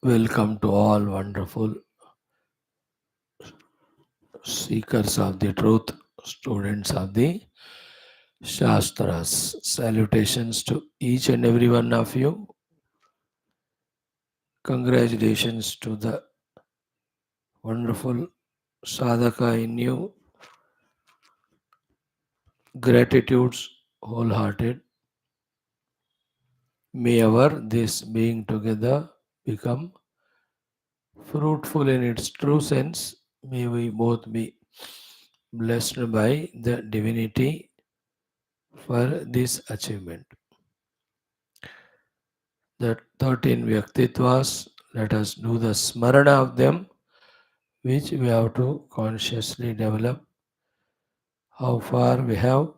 Welcome to all wonderful seekers of the truth, students of the Shastras. Salutations to each and every one of you. Congratulations to the wonderful sadhaka in you. Gratitudes wholehearted. May our this being together become fruitful in its true sense. May we both be blessed by the divinity for this achievement. The 13 Vyaktitvas, let us do the smarana of them, which we have to consciously develop. How far we have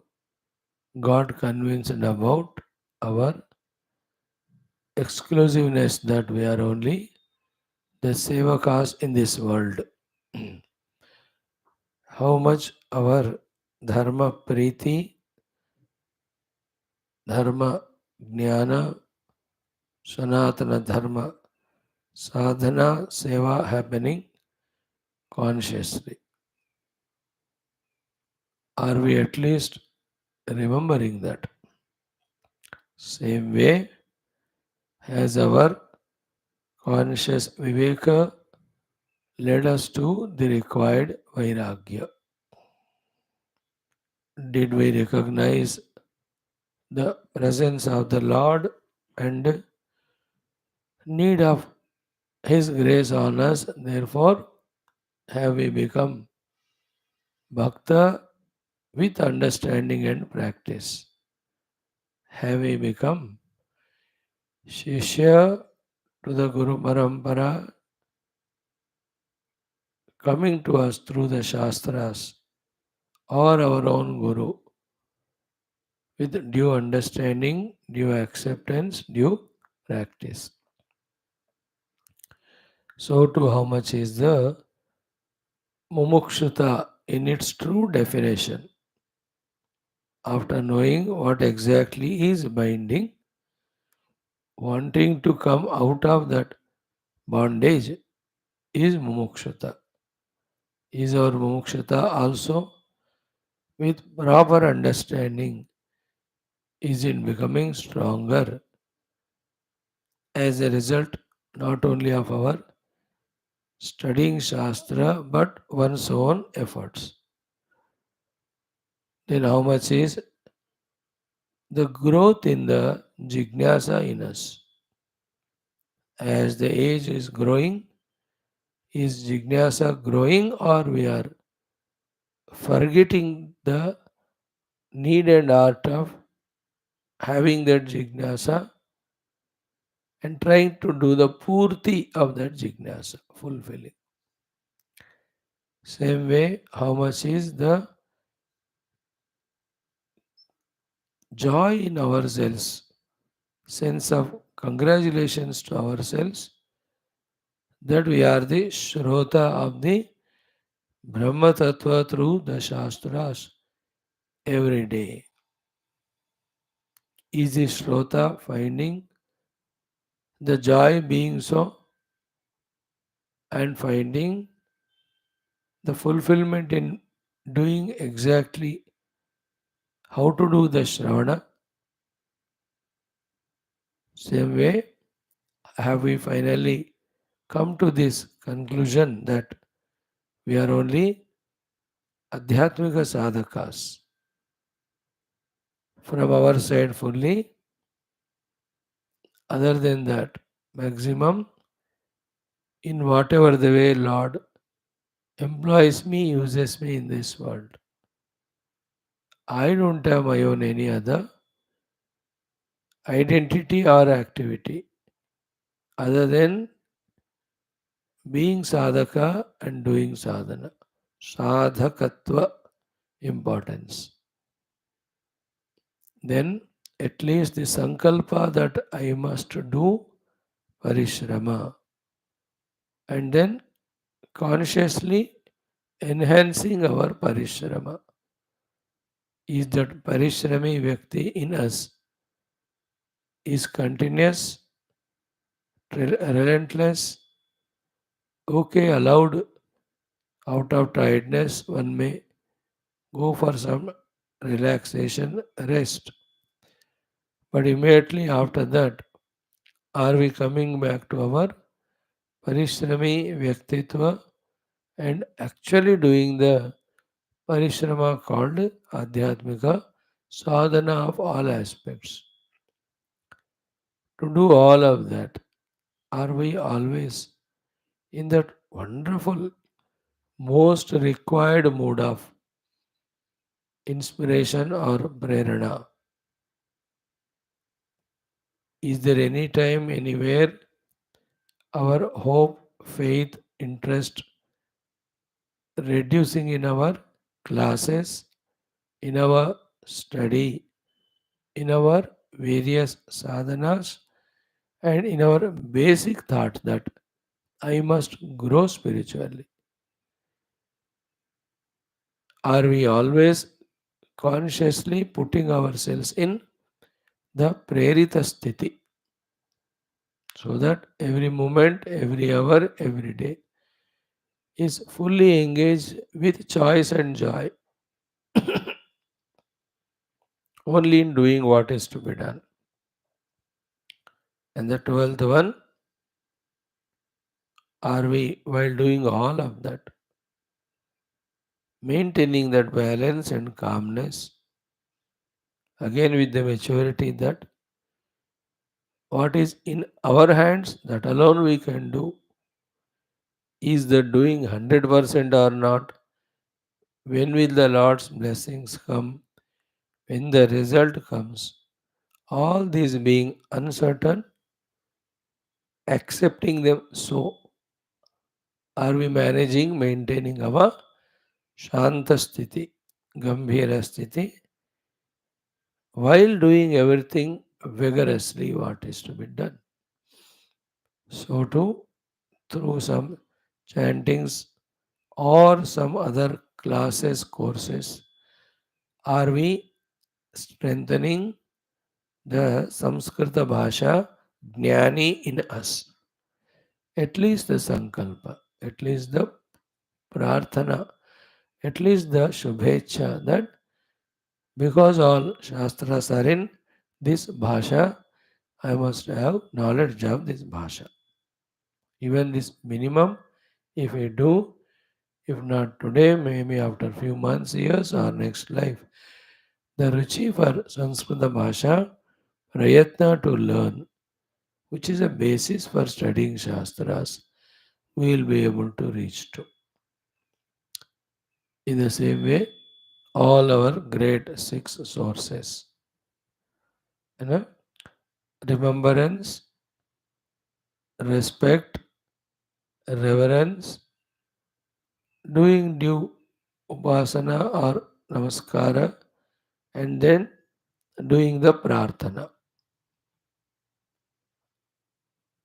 got convinced about our exclusiveness that we are only the sevakas in this world. How much our dharma priti, dharma jnana, sanatana dharma sadhana seva happening consciously. Are we at least remembering that? Same way as our conscious viveka led us to the required vairagya. Did we recognize the presence of the Lord and need of His grace on us? Therefore, have we become bhakta with understanding and practice? Have we become shishya to the Guru Parampara coming to us through the Shastras or our own Guru with due understanding, due acceptance, due practice? So, too, how much is the mumukshata in its true definition? After knowing what exactly is binding, wanting to come out of that bondage is mumukshata. Is our mumukshata also with proper understanding? Is it becoming stronger as a result not only of our studying Shastra but one's own efforts? Then how much is the growth in the jignasa in us? As the age is growing, is jignasa growing or we are forgetting the need and art of having that jignasa and trying to do the purti of that jignasa, fulfilling? Same way, how much is the joy in ourselves, sense of congratulations to ourselves that we are the Shrota of the Brahma Tattva through the Shastras every day. Is the Shrota finding the joy being so and finding the fulfillment in doing exactly how to do the Shravana? Same way, have we finally come to this conclusion that we are only Adhyatmika sadhakas from our side fully? Other than that, maximum in whatever the way Lord employs me, uses me in this world. I don't have my own any other identity or activity other than being sadhaka and doing sadhana. Sadhakatva importance. Then at least the sankalpa that I must do parishrama, and then consciously enhancing our parishrama. Is that parishrami vyakti in us is continuous, relentless. Okay, allowed out of tiredness, one may go for some relaxation, rest. But immediately after that, are we coming back to our Parishrami Vyaktitva and actually doing the Parishrama called Adhyatmika sadhana of all aspects? To do all of that, are we always in that wonderful, most required mood of inspiration or prerana? Is there any time, anywhere, our hope, faith, interest reducing in our classes, in our study, in our various sadhanas, and in our basic thought that I must grow spiritually? Are we always consciously putting ourselves in the prerita sthiti so that every moment, every hour, every day is fully engaged with choice and joy, only in doing what is to be done? And the 12th one, are we, while doing all of that, maintaining that balance and calmness, again with the maturity that what is in our hands, that alone we can do? Is the doing 100% or not? When will the Lord's blessings come? When the result comes? All these being uncertain, accepting them so, are we managing, maintaining our Shanta Sthiti, Gambhira Sthiti, while doing everything vigorously what is to be done? So too, through some chantings or some other classes, courses, are we strengthening the Samskrita Bhasha Jnani in us? At least the Sankalpa, at least the Prarthana, at least the Shubhecha, that because all Shastras are in this Bhasha, I must have knowledge of this Bhasha. Even this minimum, if I do, if not today, maybe after few months, years, or next life, the Ruchi for Sanskrita Bhasha, Prayatna to learn, which is a basis for studying Shastras, we will be able to reach to. In the same way, all our great six sources, you know, remembrance, respect, reverence, doing due upasana or namaskara, and then doing the prarthana.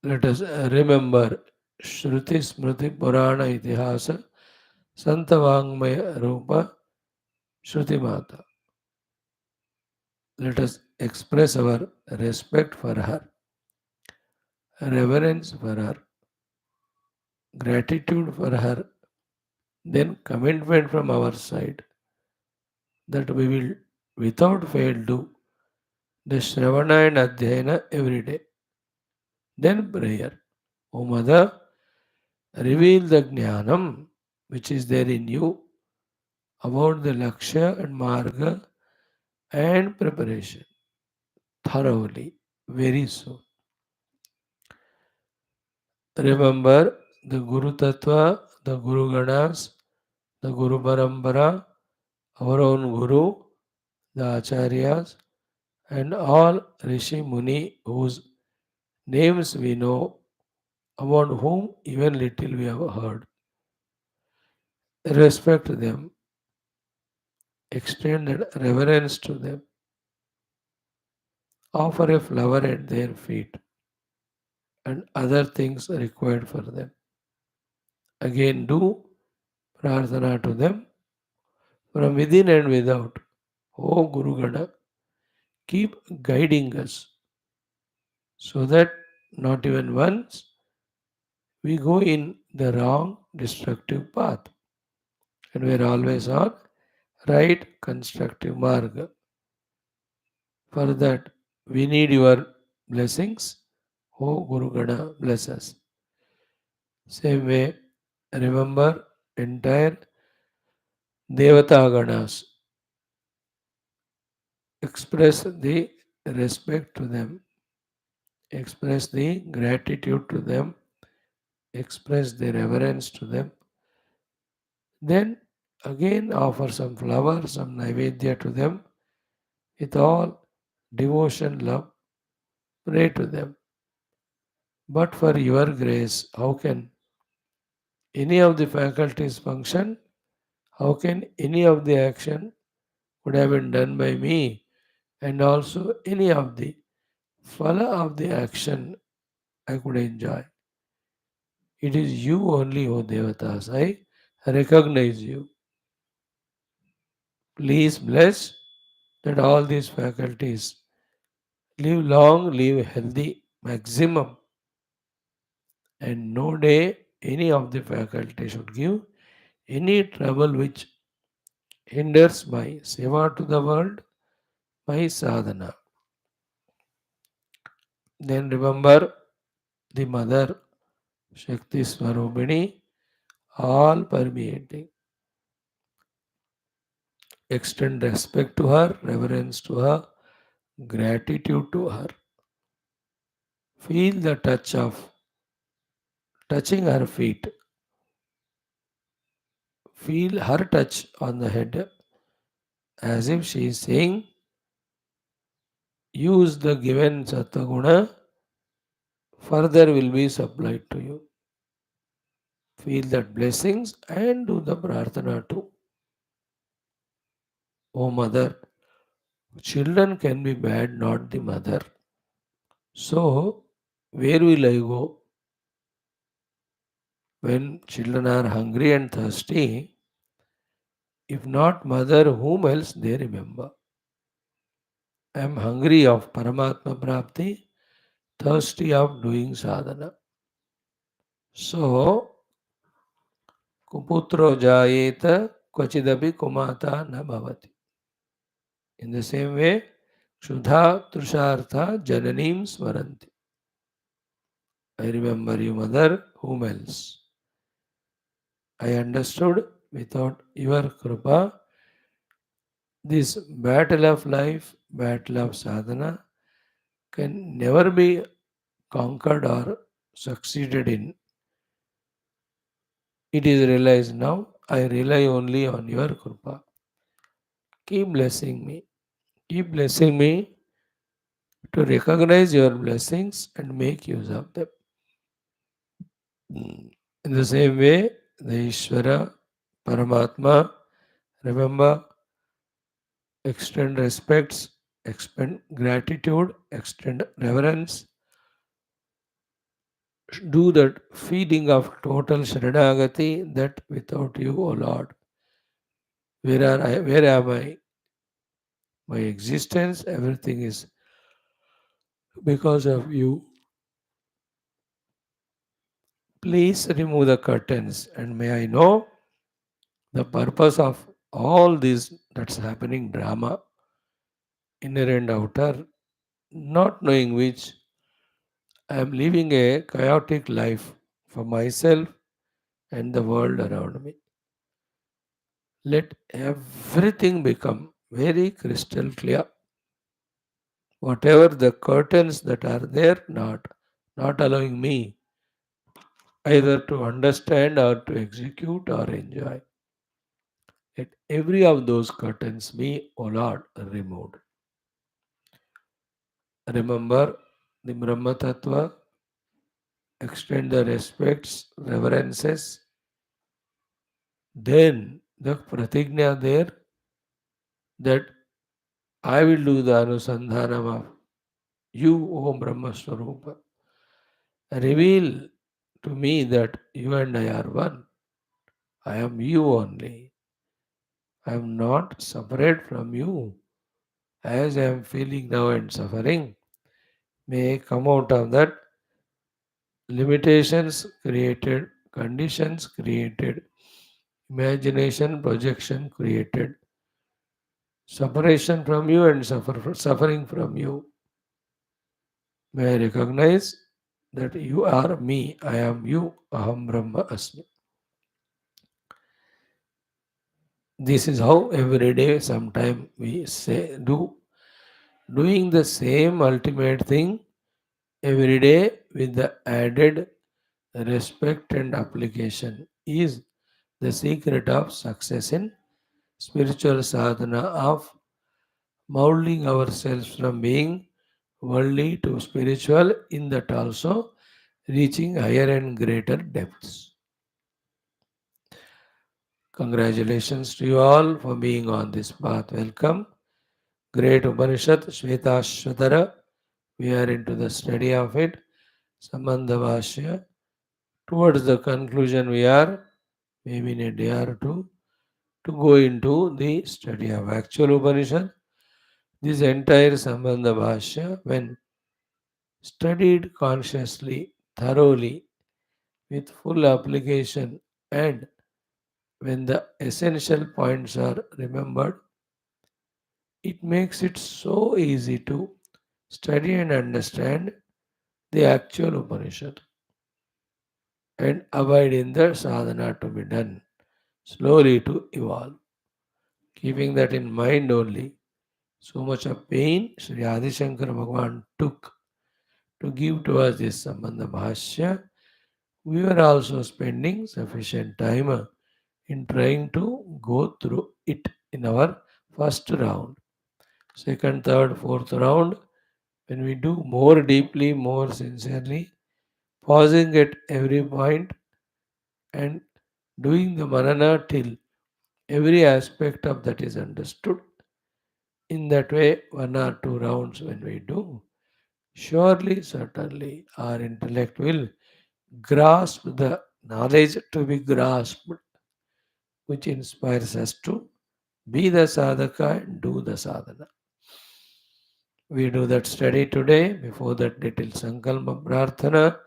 Let us remember Shruti Smriti Purana Itihasa Santa Vangmaya Rupa Shruti Mata. Let us express our respect for her, reverence for her, gratitude for her, then commitment from our side that we will without fail do the Shravana and Adhyayana every day. Then prayer. O Mother, reveal the Jnanam which is there in you about the Lakshya and Marga and preparation thoroughly, very soon. Remember the Guru Tattva, the Guru Ganas, the Guru Parambara, our own Guru, the Acharyas, and all Rishi Muni whose names we know, about whom even little we have heard. Respect them, extend reverence to them, offer a flower at their feet, and other things required for them. Again, do prarthana to them from within and without. O Guru Gana, keep guiding us so that not even once, we go in the wrong destructive path. And we're always on right constructive marga. For that, we need your blessings. Oh Guru Gana, bless us. Same way, remember entire Devata Ganas. Express the respect to them, express the gratitude to them, express the reverence to them. Then again offer some flowers, some naivedya to them with all devotion, love. Pray to them. But for your grace, how can any of the faculties function? How can any of the action would have been done by me and also any of the phala of the action I could enjoy? It is you only, O Devatas. I recognize you. Please bless that all these faculties live long, live healthy, maximum, and no day any of the faculty should give any trouble which hinders my seva to the world, my sadhana. Then remember the mother, Shakti Swarupini, all permeating. Extend respect to her, reverence to her, gratitude to her. Feel the touch of touching her feet. Feel her touch on the head as if she is saying, use the given Sattaguna, further will be supplied to you. Feel that blessings and do the prarthana too. O mother, children can be bad, not the mother. So, where will I go? When children are hungry and thirsty, if not mother, whom else they remember? I am hungry of Paramatma Prapti, thirsty of doing sadhana. So, kuputro jayeta kvachidapi kumata na bhavati. In the same way, Shudha Trushartha Jananim Smaranti. I remember you, mother, whom else? I understood without your Krupa, this battle of life, battle of sadhana, can never be conquered or succeeded in. It is realized now, I rely only on your Krupa. Keep blessing me. Keep blessing me to recognize your blessings and make use of them. In the same way, the Ishvara, Paramatma, remember, extend respects, extend gratitude, extend reverence, do that feeling of total Sharanagati that without you, O Lord, where am I? My existence, everything is because of you. Please remove the curtains and may I know the purpose of all this that's happening drama, inner and outer, not knowing which I am living a chaotic life for myself and the world around me. Let everything become very crystal clear. Whatever the curtains that are there, not allowing me either to understand or to execute or enjoy. Let every of those curtains be, O Lord, removed. Remember the Brahma Tattva, extend the respects, reverences. Then the pratigna there that I will do the anusandhanam of you, O Brahma Swarupa. Reveal to me that you and I are one. I am you only. I am not separate from you. As I am feeling now and suffering, may I come out of that Limitations created, conditions created, imagination, projection created, separation from you and suffering from you. May I recognize that you are me, I am you, aham brahma asmi. This is how every day sometime we say doing the same ultimate thing every day with the added respect and application is the secret of success in spiritual sadhana of molding ourselves from being worldly to spiritual, in that also reaching higher and greater depths. Congratulations to you all for being on this path. Welcome. Great Upanishad, Shwethashwathara. We are into the study of it. Sambandha Bhashya. Towards the conclusion, we are maybe in a day or two to go into the study of actual Upanishad. This entire Sambandha Bhashya, when studied consciously, thoroughly, with full application, and when the essential points are remembered, it makes it so easy to study and understand the actual Upanishad and abide in the sadhana to be done, slowly to evolve. Keeping that in mind only, so much of pain Sri Adi Shankara Bhagavan took to give to us this Sambandha Bhashya. We were also spending sufficient time in trying to go through it in our first round. Second, third, fourth round, when we do more deeply, more sincerely, pausing at every point and doing the manana till every aspect of that is understood. In that way, one or two rounds when we do, surely, certainly, our intellect will grasp the knowledge to be grasped, which inspires us to be the sadhaka and do the sadhana. We do that study today. Before that, little sankalpa prarthana.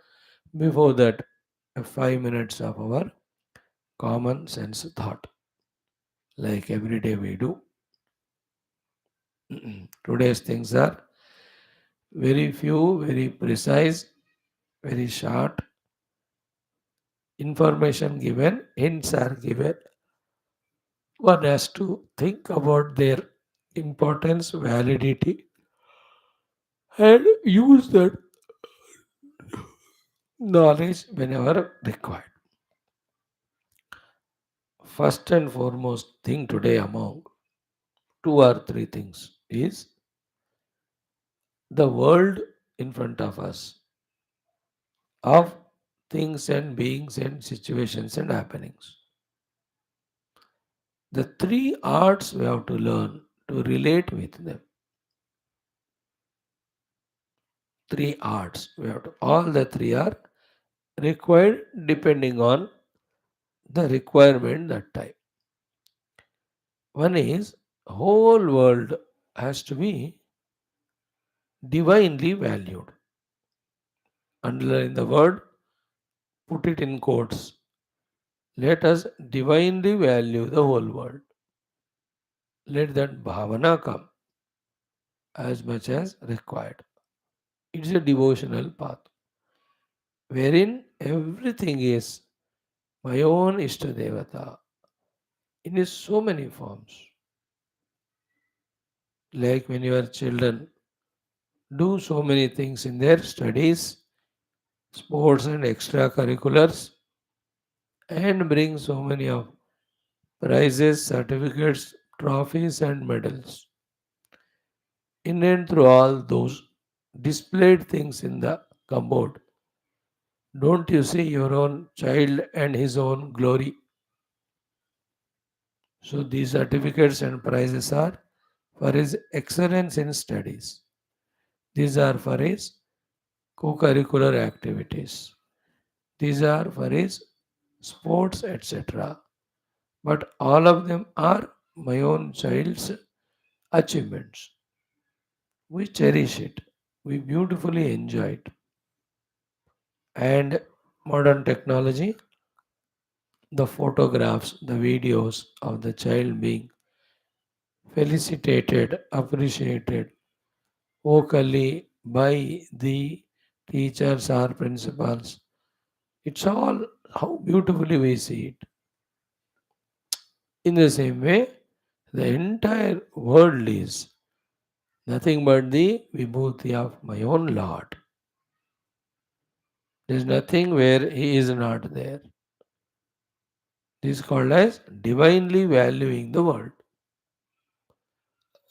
Before that, 5 minutes of our common sense thought, like every day we do. Today's things are very few, very precise, very short. Information given, hints are given. One has to think about their importance, validity, and use that knowledge whenever required. First and foremost thing today among two or three things is the world in front of us of things and beings and situations and happenings. The three arts we have to learn to relate with them. Three arts. We have to, all the three are required depending on the requirement that time. One is whole world has to be divinely valued. Underline the word, put it in quotes. Let us divinely value the whole world. Let that bhavana come as much as required. It's a devotional path wherein everything is my own Ishtadevata in so many forms. Like when your children do so many things in their studies, sports and extracurriculars, and bring so many of prizes, certificates, trophies and medals. In and through all those displayed things in the cupboard, don't you see your own child and his own glory? So these certificates and prizes are for his excellence in studies. These are for his co-curricular activities. These are for his sports, etc. But all of them are my own child's achievements. We cherish it. We beautifully enjoy it. And modern technology, the photographs, the videos of the child being felicitated, appreciated vocally by the teachers or principals. It's all how beautifully we see it. In the same way, the entire world is nothing but the vibhuti of my own Lord. There is nothing where He is not there. This is called as divinely valuing the world.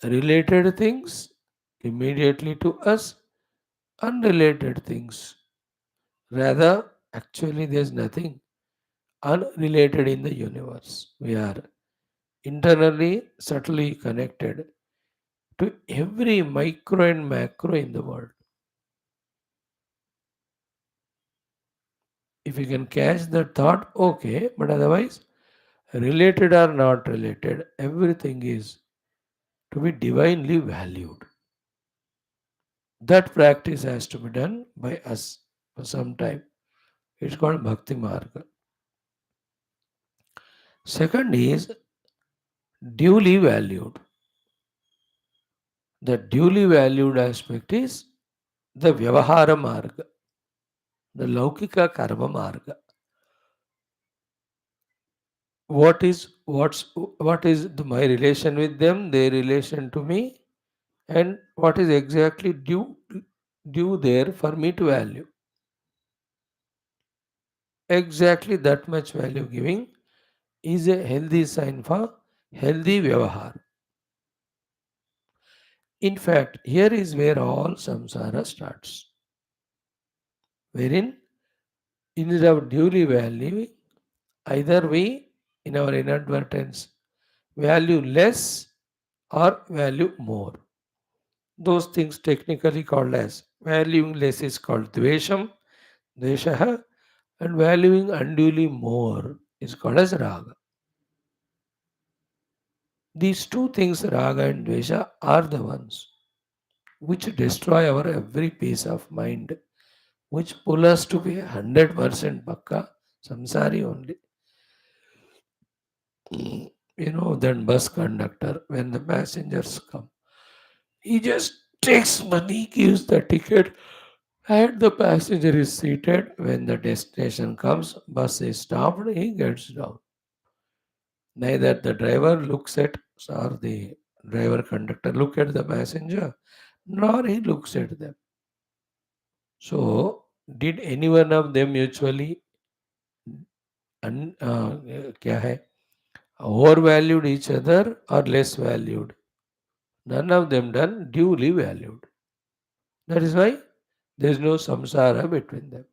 Related things immediately to us, unrelated things. Rather, actually, there is nothing unrelated in the universe. We are internally, subtly connected to every micro and macro in the world. If you can catch that thought, okay, but otherwise, related or not related, everything is to be divinely valued. That practice has to be done by us for some time. It's called Bhakti Marga. Second is duly valued. The duly valued aspect is the Vyavahara Marga, the Laukika Karma Marga. My relation with them, their relation to me, and what is exactly due there for me to value. Exactly that much value giving is a healthy sign for healthy Vyavahar. In fact, here is where all samsara starts. Wherein, instead of duly valuing, either we, in our inadvertence, value less or value more. Those things technically called as valuing less is called dvesham, dveshaha, and valuing unduly more is called as raga. These two things, raga and dvesha, are the ones which destroy our every peace of mind, which pull us to be 100% pakka samsari only. Then bus conductor, when the passengers come, he just takes money, gives the ticket, and the passenger is seated. When the destination comes, bus is stopped, he gets down. Neither the driver looks at, or the driver conductor look at the passenger, nor he looks at them. So, did any one of them mutually क्या है overvalued each other or less valued? None of them done duly valued. That is why there is no samsara between them.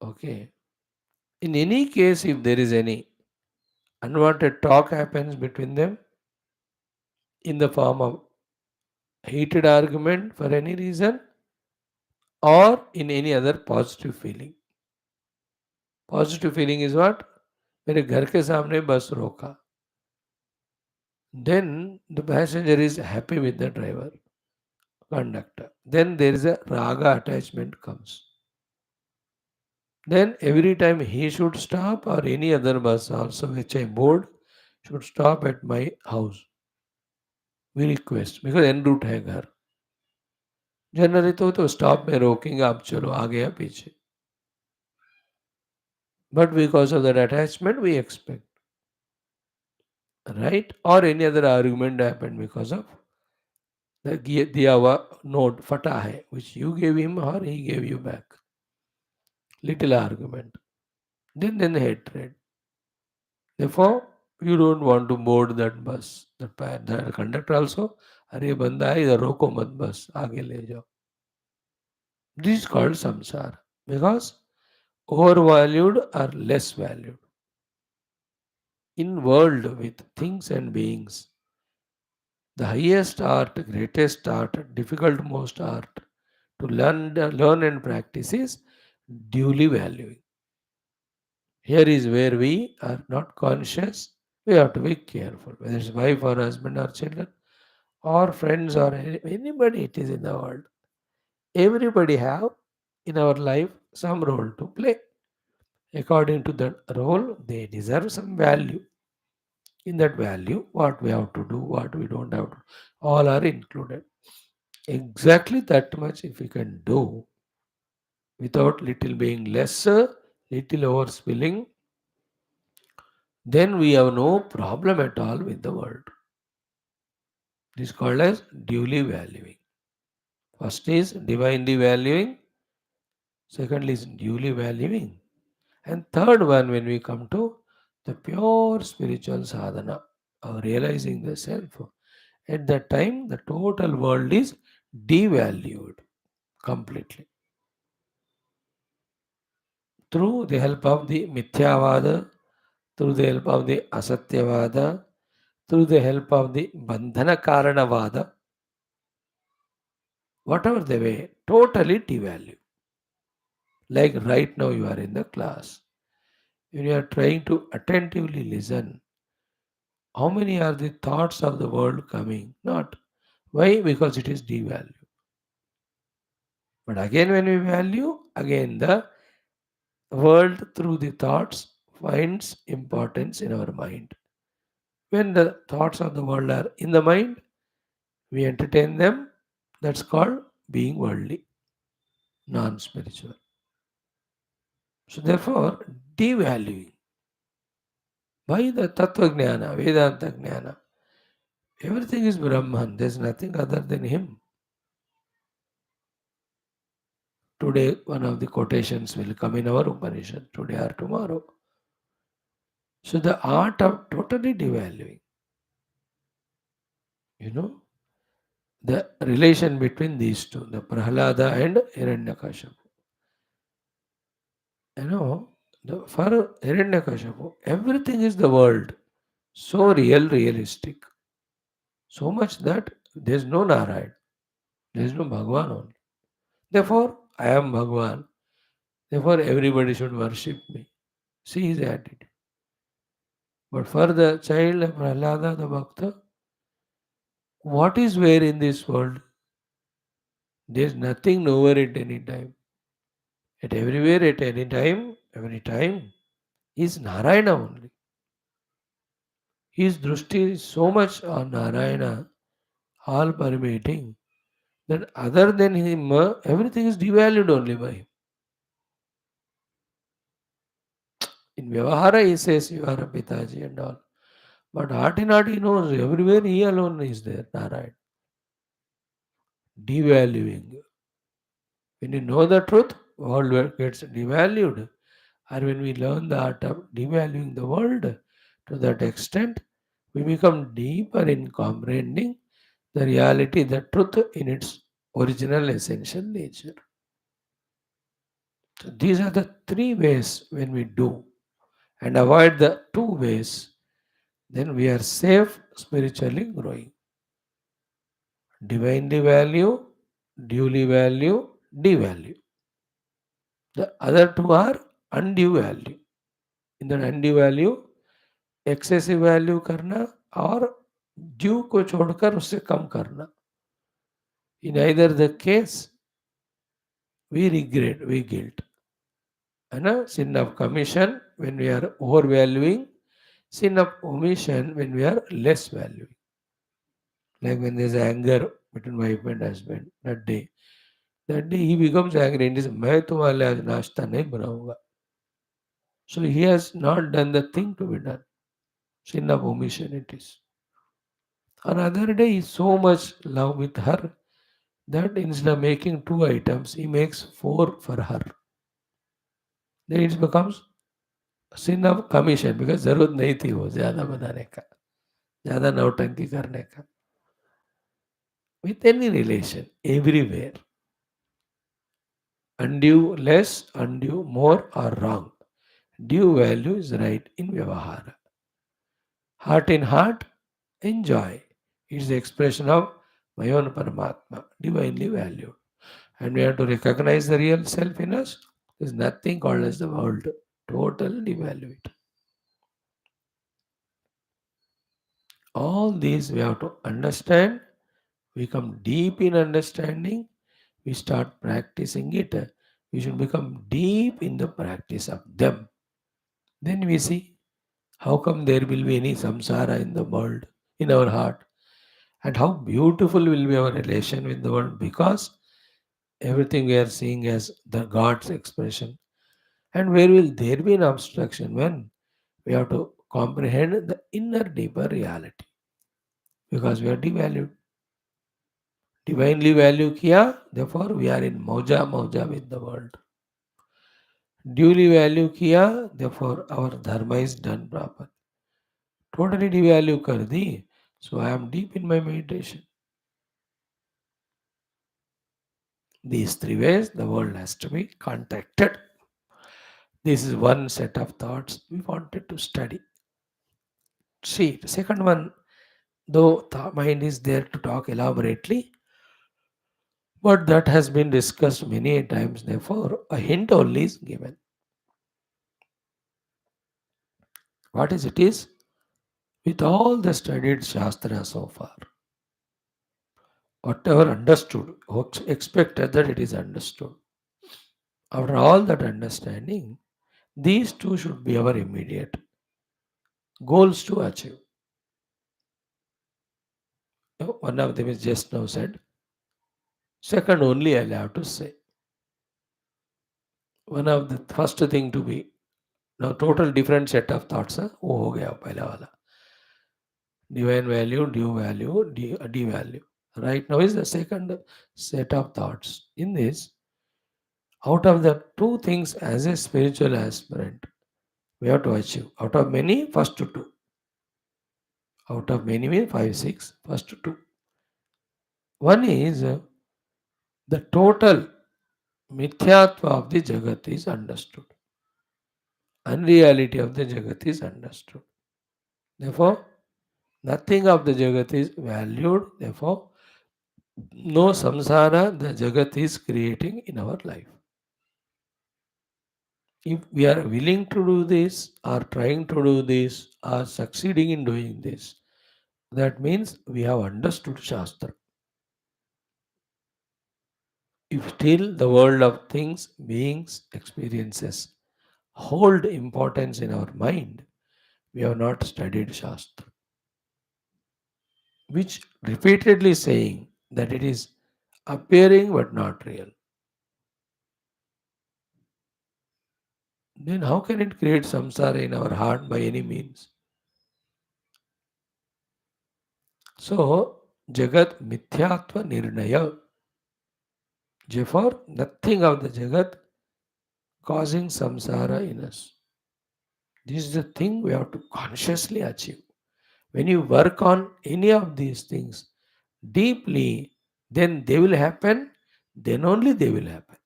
Okay. In any case, if there is any unwanted talk happens between them in the form of heated argument for any reason or in any other positive feeling. Positive feeling is what? मेरे घर के सामने बस रोका. Then the passenger is happy with the driver, conductor. Then there is a raga attachment comes. Then every time he should stop or any other bus also which I board should stop at my house. We request because en route है घर. Generally तो stop में रोकेंगे आप चलो आगे या पीछे. But because of that attachment we expect. Right? Or any other argument happened because of the दिया हुआ note फटा है which you gave him or he gave you back. Little argument. Then hatred. Therefore, you don't want to board that bus. The conductor also, अरे बंदा है इधर रोको मत बस आगे ले जाओ. This is called samsara because overvalued or less valued. In world with things and beings, the highest art, greatest art, difficult most art to learn and practice is duly valuing. Here is where we are not conscious. We have to be careful, whether it's wife or husband or children or friends or anybody it is in the world. Everybody have in our life some role to play. According to that role, they deserve some value. In that value, what we have to do, what we don't have to, all are included. Exactly that much if we can do without little being lesser, little overspilling, then we have no problem at all with the world. This is called as duly valuing. First is divinely valuing, second is duly valuing, and third one when we come to the pure spiritual sadhana of realizing the self. At that time, the total world is devalued completely through the help of the Mithyavada, through the help of the Asatyavada, through the help of the Bandhana Karanavada, whatever the way, totally devalue. Like right now, you are in the class. When you are trying to attentively listen, how many are the thoughts of the world coming? Not. Why? Because it is devalued. But again, when we value, again the world through the thoughts finds importance in our mind. When the thoughts of the world are in the mind, we entertain them. That's called being worldly, non spiritual. So, therefore, devaluing by the Tattva Jnana, Vedanta Jnana, everything is Brahman, there's nothing other than Him. Today, one of the quotations will come in our Upanishad, today or tomorrow. So, the art of totally devaluing, you know, the relation between these two, the Prahlada and Hiranyakashipu. For Hiranyakashipu, everything is the world. So real, realistic. So much that there is no Narayan. There is no Bhagwan only. Therefore, I am Bhagwan. Therefore, everybody should worship me. See his attitude. But for the child, Prahlada, the Bhakta, what is where in this world? There is nothing nowhere at any time. At everywhere, at any time, every time, is Narayana only. His drushti is so much on Narayana, all permeating, that other than him, everything is devalued only by him. In Vyavahara, he says, you are a Pitaji and all. But heart in heart, he knows everywhere he alone is there, Narayana. Devaluing. When you know the truth, world gets devalued. Or when we learn the art of devaluing the world, to that extent, we become deeper in comprehending the reality, the truth in its original essential nature. So these are the three ways when we do and avoid the two ways, then we are safe spiritually growing. Divinely value, duly value, devalue. The other two are undue value. In the undue value, excessive value करना और due को छोड़कर उससे कम करना. In either the case, we regret, we guilt. And sin of commission when we are overvaluing, sin of omission when we are less valuing. Like when there is anger between wife and husband that day he becomes angry and he says, मैं तुम्हारे लिए आज नाश्ता नहीं बनाऊंगा. So he has not done the thing to be done. Sin of omission it is. Another day he is so much love with her that instead of making two items, he makes four for her. Then it becomes sin of commission because जरूरत नहीं थी वो ज़्यादा बनाने का, ज़्यादा नौटंकी करने का. With any relation, everywhere. Undue less, undue more are wrong. Due value is right in Vyavahara. Heart in heart, enjoy. It's the expression of my own Paramatma, divinely valued. And we have to recognize the real self in us. There is nothing called as the world. Totally devalue it. All these we have to understand. We come deep in understanding. We start practicing it. We should become deep in the practice of them. Then we see how come there will be any samsara in the world, in our heart, and how beautiful will be our relation with the world because everything we are seeing as the God's expression. And where will there be an obstruction when we have to comprehend the inner, deeper reality? Because we are devalued. Divinely value kiya, therefore we are in moja moja with the world. Duly value kiya, therefore our dharma is done proper. Totally devalue kar di, so I am deep in my meditation. These three ways the world has to be contacted. This is one set of thoughts we wanted to study. See, the second one, though the mind is there to talk elaborately, but that has been discussed many times, therefore a hint only is given. What is it is? With all the studied Shastra so far, whatever understood, expected that it is understood. After all that understanding, these two should be our immediate goals to achieve. One of them is just now said. Second, only I'll have to say. One of the first thing to be now total different set of thoughts. वो हो गया पहला वाला. Divine value, due value, devalue. Right now is the second set of thoughts. In this, out of the two things as a spiritual aspirant, we have to achieve. Out of many, first two. Out of many means five, six, first two. One is the total mithyatva of the Jagat is understood. Unreality of the Jagat is understood. Therefore, nothing of the Jagat is valued. Therefore, no samsara the Jagat is creating in our life. If we are willing to do this, or trying to do this, or succeeding in doing this, that means we have understood Shastra. If still the world of things, beings, experiences hold importance in our mind, we have not studied Shastra, which repeatedly saying that it is appearing but not real. Then how can it create samsara in our heart by any means? So, Jagat Mithyatva Nirnaya. Therefore, nothing of the Jagat causing samsara in us. This is the thing we have to consciously achieve. When you work on any of these things deeply, then they will happen, then only they will happen.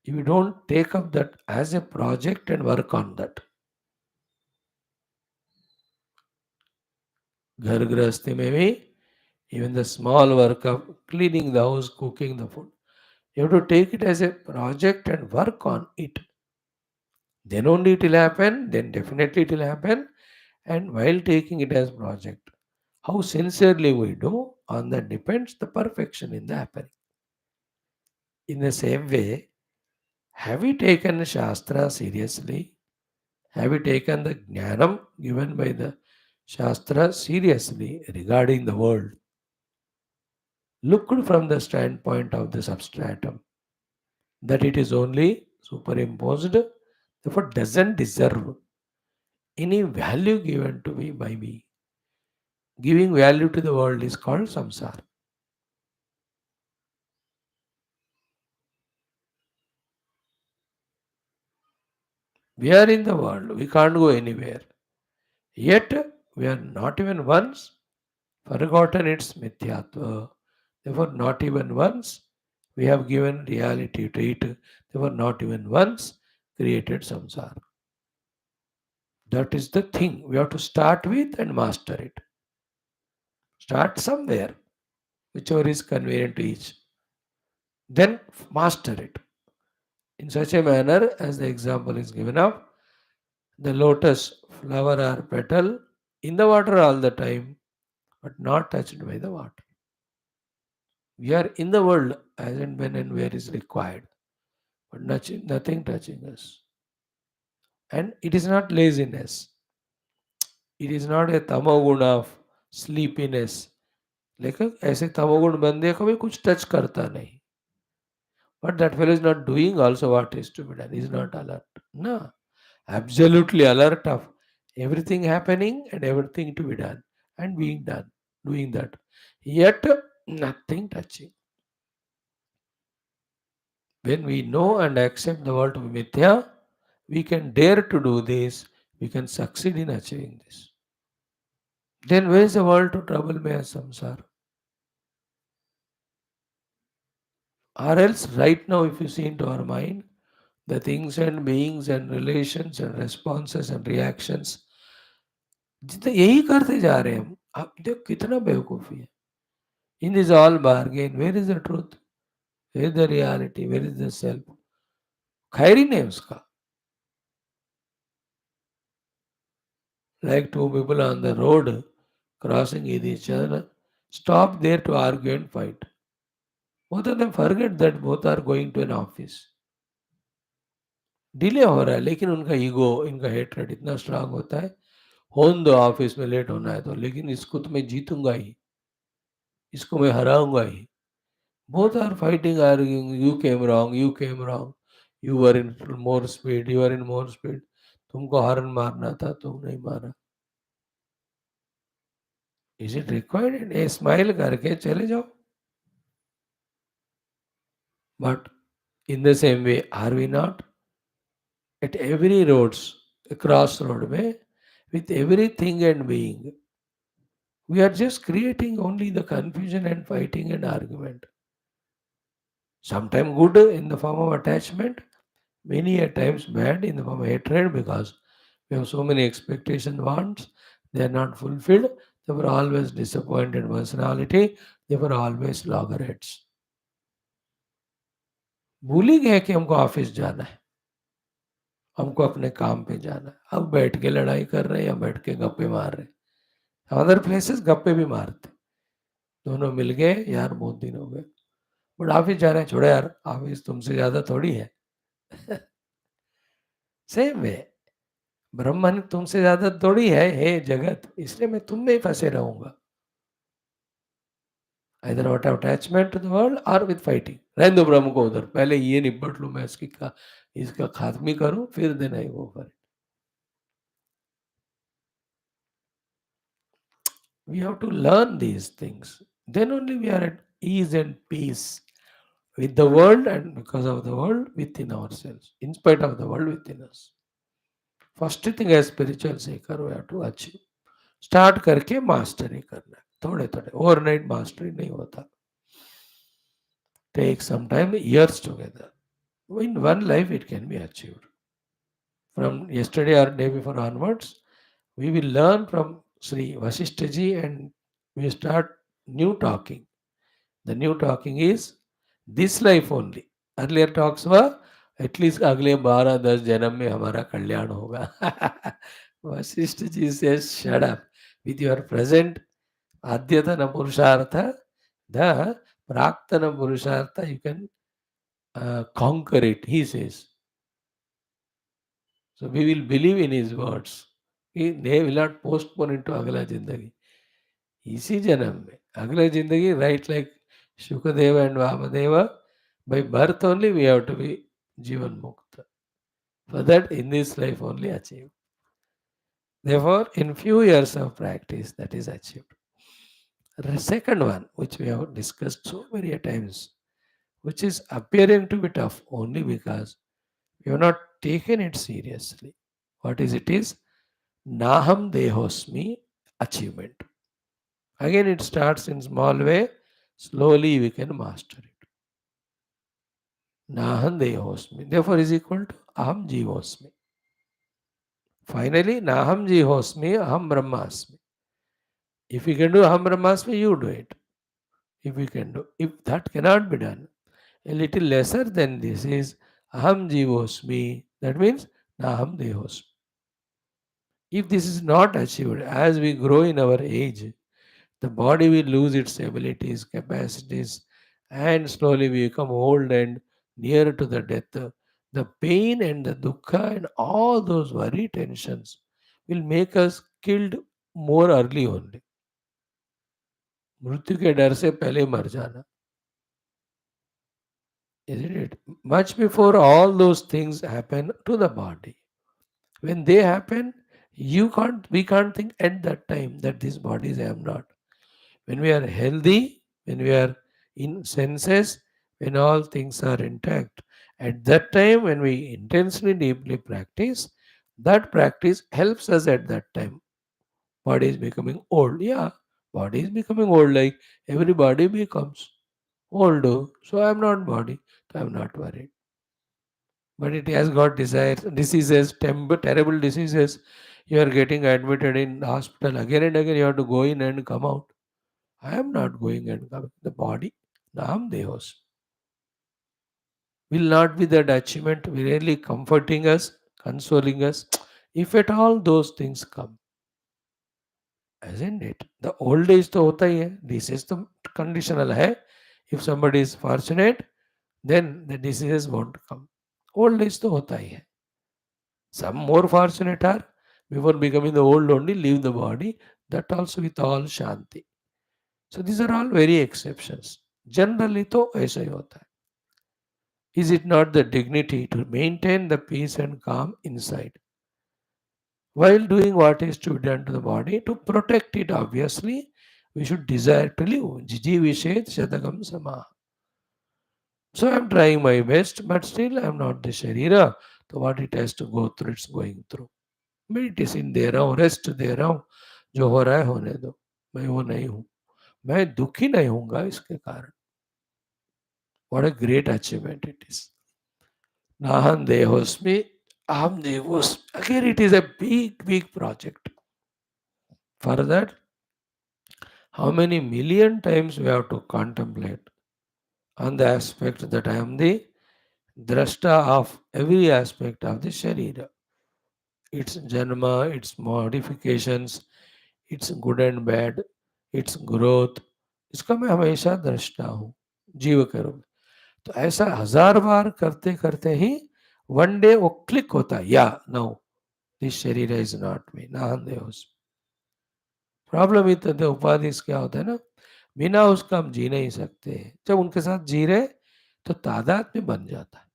If you don't take up that as a project and work on that, Ghar Grahasti mein bhi, even the small work of cleaning the house, cooking the food, you have to take it as a project and work on it. Then only it will happen, then definitely it will happen. And while taking it as project, how sincerely we do, on that depends the perfection in the happening. In the same way, have we taken Shastra seriously? Have we taken the Jnanam given by the Shastra seriously regarding the world? Looked from the standpoint of the substratum, that it is only superimposed, therefore doesn't deserve any value given to me by me. Giving value to the world is called samsara. We are in the world, we can't go anywhere. Yet we are not even once forgotten its mithyatva. Therefore, not even once we have given reality to it. Therefore, not even once created samsara. That is the thing we have to start with and master it. Start somewhere, whichever is convenient to each. Then master it in such a manner as the example is given of the lotus flower or petal in the water all the time, but not touched by the water. We are in the world as and when and where is required. but nothing touching us. And it is not laziness. It is not a tamoguna of sleepiness. लेकिन ऐसे तमोगुण बंदे को भी कुछ touch करता नहीं. But that fellow is not doing also what is to be done. He is not alert. No. Absolutely alert of everything happening and everything to be done and being done. Doing that. Yet nothing touching. When we know and accept the world to be mithya, we can dare to do this. We can succeed in achieving this. Then where is the world to trouble me as samsara? Or else, right now, if you see into our mind, the things and beings and relations and responses and reactions, जितने यही करते जा रहे हैं हम. आप देखो कितना बेवकूफ़ी है. In this all bargain, where is the truth? Where is the reality? Where is the self? खैर ही नहीं उसका. Like two people on the road crossing with each other, stop there to argue and fight. Both of them forget that both are going to an office. Delay हो रहा है लेकिन उनका ego, इनका hatred इतना स्ट्रांग होता है. होने दो, ऑफिस में लेट होना है तो, लेकिन इसको तो मैं जीतूंगा ही, इसको मैं हराऊंगा ही. Both are fighting, arguing, you came wrong, you came wrong, you are in more speed, you are in more speed, तुमको हॉर्न मारना था, तुम नहीं मारा. Is it required? A smile करके चले जाओ. But in the same way are we not at every roads, across road में, with everything and being, we are just creating only the confusion and fighting and argument. Sometimes good in the form of attachment, many a times bad in the form of hatred, because we have so many expectation wants, they are not fulfilled, they were always disappointed personality, they were always loggerheads. भूल ही गए कि हमको office जाना है, हमको अपने काम पे जाना है. अब बैठ के लड़ाई कर रहे हैं या बैठ के गप्पे मार रहे हैं. अदर प्लेसेस गप्पे भी मारते, दोनों मिल गए, यार बहुत दिन हो गए, बट ऑफिस जा रहे हैं, छोड़ो यार, ऑफिस तुमसे ज्यादा थोड़ी है. सेम वे, ब्रह्मन तुमसे ज्यादा थोड़ी है, हे जगत, इसलिए मैं तुम में ही फंसे रहूंगा. इधर out of attachment to the world और विद फाइटिंग. रहने दो ब्रह्म को उधर, पहले ये निपट लूं, मैं इसका खात्मी करूं, फिर देना ही वो करे. We have to learn these things. Then only we are at ease and peace with the world, and because of the world within ourselves, in spite of the world within us. First thing है spiritual seeker, we have to achieve. Start करके mastery करना है, थोड़े थोड़े. Overnight mastery नहीं होता. Take some time, years together. In one life it can be achieved. From yesterday or day before onwards, we will learn from Sri Vasishthaji and we start new talking. The new talking is this life only. Earlier talks were at least अगले 12-10 जन्म में हमारा कल्याण होगा. वशिष्ठ जी से shut up with your present adyatana purushartha, the praktana purushartha, you can conquer it, he says. So we will believe in his words. They will not postpone into अगला जिंदगी. इसी जन्म में अगले जिंदगी, right, like Shukadeva and Vamadeva, by birth only we have to be Jivan Mukta. For that, in this life only achieved. Therefore, in few years of practice, that is achieved. The second one, which we have discussed so many times, which is appearing to be tough only because we have not taken it seriously. What is it is? Naham Dehosmi achievement. Again, it starts in small way. Slowly we can master it. Naham Dehosmi. Therefore, is equal to Aham Jivosmi. Finally, Naham Jivosmi, Aham Brahmasmi. If you can do Aham Brahmasmi, you do it. If we can do. If that cannot be done, a little lesser than this is Aham Jivosmi. That means Naham Dehosmi. If this is not achieved, as we grow in our age, the body will lose its abilities, capacities, and slowly we become old and near to the death. The pain and the dukkha and all those worry tensions will make us killed more early only. मृत्यु के डर से पहले मर जाना, isn't it? Much before all those things happen to the body. When they happen, we can't think at that time that this body is I am not. When we are healthy, when we are in senses, when all things are intact, at that time when we intensely deeply practice, that practice helps us at that time. Body is becoming old. Yeah, body is becoming old like every body becomes old. So I am not body. So I am not worried. But it has got desires, diseases, terrible diseases. You are getting admitted in the hospital again and again. You have to go in and come out. I am not going and coming. The body, Nam Dehos, will not be that achievement really comforting us, consoling us, if at all those things come. Isn't it? The old age तो होता ही है. This is the conditional है. If somebody is fortunate, then the diseases won't come. Old age तो होता ही है. Some more fortunate are before becoming the old only leave the body. That also with all shanti. So these are all very exceptions. Generally तो ऐसा ही होता है. Is it not the dignity to maintain the peace and calm inside? While doing what is to be done to the body, to protect it, obviously, we should desire to live. Jiji Vishet Shatakam Sama. So I am trying my best, but still I am not the Sharira. So what it has to go through, it's going through. Meditation दे रहा हूँ, rest दे रहा हूँ, जो हो रहा है होने दो. मैं वो नहीं हूँ. मैं दुखी नहीं हूँगा इसके कारण. What a great achievement it is. Nahan Dehosmi, Aham Devos. Again, it is a big, big project. For that, how many million times we have to contemplate on the aspect that I am the drashta of every aspect of the Sharira. Its janma, its modifications, its good and bad, its growth. इसका मैं हमेशा दृष्टा हूँ जीव के रूप में. तो ऐसा हजार बार करते करते ही वन डे वो क्लिक होता है. या नो दिस शरीर इज नॉट मी. नाहन देहोस. प्रॉब्लम इतना उपाधि क्या होता है ना, बिना उसका हम जी नहीं सकते. जब उनके साथ जी रहे तो तादाद में बन जाता है.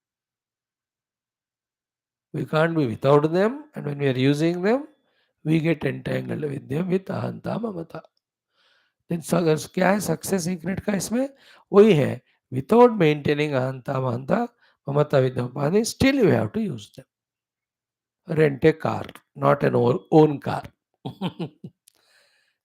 We can't be without them, and when we are using them, we get entangled with them with ahanta mamata. Then क्या है सक्सेस सीक्रेट का इसमें? वही है, विदाउट मेंटेनिंग अहंता महंता ममता विद्यमानी, still you have to use them. Rent a car, not an own car.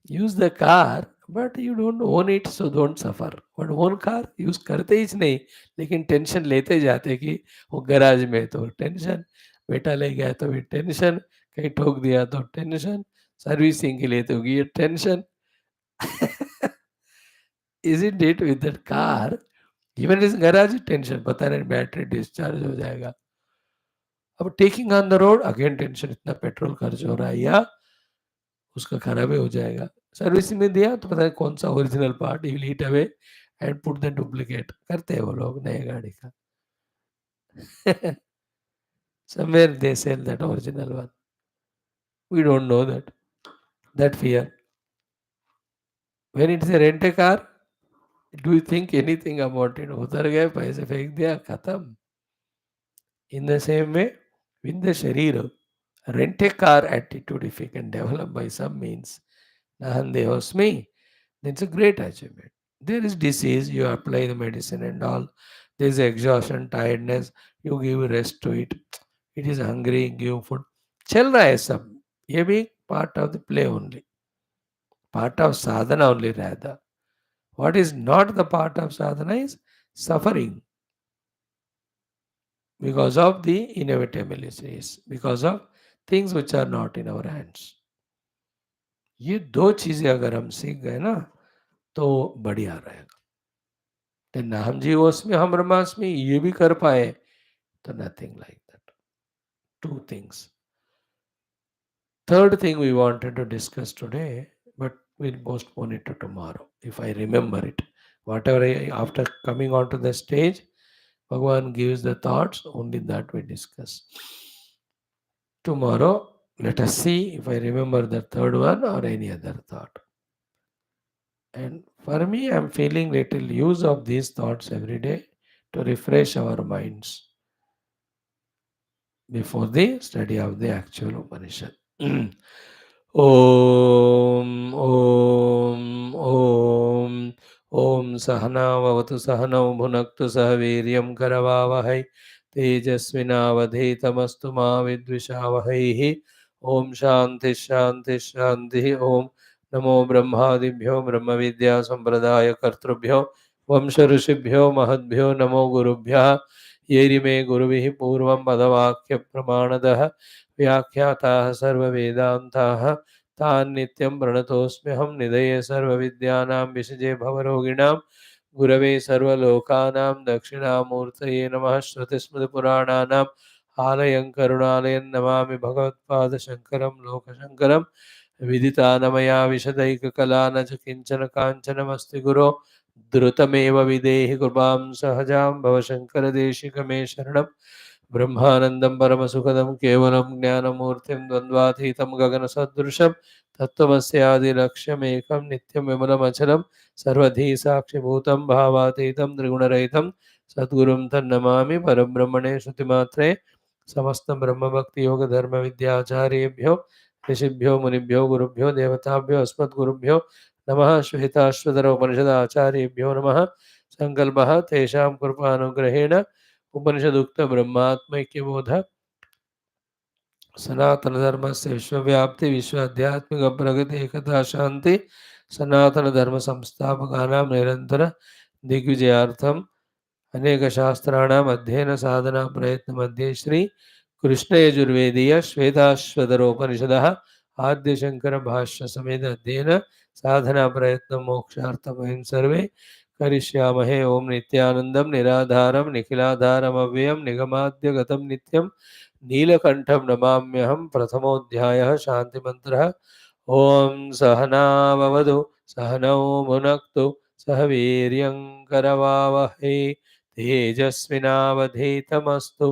Use the car, but you don't own it, so don't suffer. But own car use करते ही नहीं, लेकिन टेंशन लेते जाते कि वो गैराज में तो टेंशन, बेटा ले गया तो भी टेंशन, कहीं ठोक दिया तो टेंशन, सर्विसिंग के लिए तो ये tension. Isn't it with that car? Even इस गैराज टेंशन, पता नहीं बैटरी डिस्चार्ज हो जाएगा. अब taking on the road again tension, इतना पेट्रोल खर्च हो रहा है या उसका खराब ही हो जाएगा. सर्विसिंग में दिया तो पता नहीं कौन सा original part, you will eat away and put the duplicate. करते हैं वो लोग नए गाड़ी का. Somewhere they sell that original one. We don't know that. That fear. When it's a rent a car, do you think anything about it? उतर गए, पैसे फेंक दिया, खत्म. In the same way, with the Sharira, rent a car attitude, if you can develop by some means, Nahan Dehosmi, then it's a great achievement. There is disease, you apply the medicine and all. There is exhaustion, tiredness, you give rest to it. It is hungry, give food. चल रहा है सब. ये भी part of the play only. Part of sadhana only rather. What is not the part of sadhana is suffering. Because of the inevitabilities, because of things which are not in our hands. ये दो चीजें अगर हम सीख गए ना तो बढ़िया रहेगा. तो ना हम जीवोस्मि हम ब्रह्मास्मि ये भी कर पाए तो nothing like that. Two things. Third thing we wanted to discuss today, but we'll postpone it to tomorrow if I remember it. Whatever after coming onto the stage, Bhagavan gives the thoughts, only that we discuss. Tomorrow, let us see if I remember the third one or any other thought. And for me, I'm feeling little use of these thoughts every day to refresh our minds before the study of the actual Upanishad. Om Om Om Om Sahana Vavatu Sahanau Bhunaktu Sahaviryam Karavavahai Tejasvinavadhetamastu Ma Vidvishavahaihi Om Shanti Shanti Shanti Om Namo Brahmadibhyo Brahma Vidya Sampradaya Kartrubhyo Vamsha Rishibhyo Mahadbhyo Namo Gurubhya Yerime Guruvihi Purvam Padavakya Pramanadaha व्याख्याताः सर्ववेदान्ताः तान् नित्यं प्रणतोऽस्म्यहं निधये सर्वविद्यानां विषजे भवरोगिणां गुरवे सर्वलोकानां दक्षिणामूर्तये नमः श्रुतिस्मृतिपुराणानाम् आलयं करुणालयं नमामि भगवत्पादशङ्करं लोकशङ्करं विदितानमया विशदैककला न च किञ्चन काञ्चनमस्ति गुरो द्रुतमेव विदेहि कृपां सहजां भवशङ्करदेशिकमे शरणं ब्रह्मानन्दं परमसुखदं केवलं ज्ञानमूर्तिं द्वन्द्वातीतं गगनसदृशं तत्त्वमस्यादिलक्ष्यमेकं नित्यं विमलमचलं सर्वधी साक्षिभूतं भावातीतं त्रिगुणरहितं सद्गुरुं तन्नमामि परब्रह्मणे श्रुतिमात्रे समस्तं ब्रह्मभक्तियोगधर्मविद्याचार्येभ्यो ऋषिभ्यो मुनिभ्यो गुरुभ्यो देवताभ्यो अस्मद्गुरुभ्यो नमः श्वेताश्वतर उपनिषदाचार्येभ्यो नमः संकल्पः तेषां कृपानुग्रहेण उपनिषदुक्त ब्रह्मात्मैक्यबोध सनातन धर्म से विश्वव्याप्ति विश्व आध्यात्मिक प्रगति एकता शांति सनातन धर्म संस्थापकानां निरंतर दिग्विजयार्थम अनेक शास्त्राणाम अध्ययन साधना प्रयत्न मध्ये श्री कृष्ण यजुर्वेदीय श्वेताश्वतरोपनिषदः आद्य शंकर भाष्य समेत अध्ययन साधना प्रयत्न मोक्षार्थम वयं सर्वे करिष्यामहे। ओम नित्यानंदम निराधारम निखिलाधारम अव्ययम निगमाद्यगतम नित्यम नीलकंठम नमाम्यहम। प्रथमोऽध्यायः शांति मंत्रः। ओम सहनाववतु सहनौ भुनक्तु सह वीर्यं करवावहै तेजस्विनावधीतमस्तु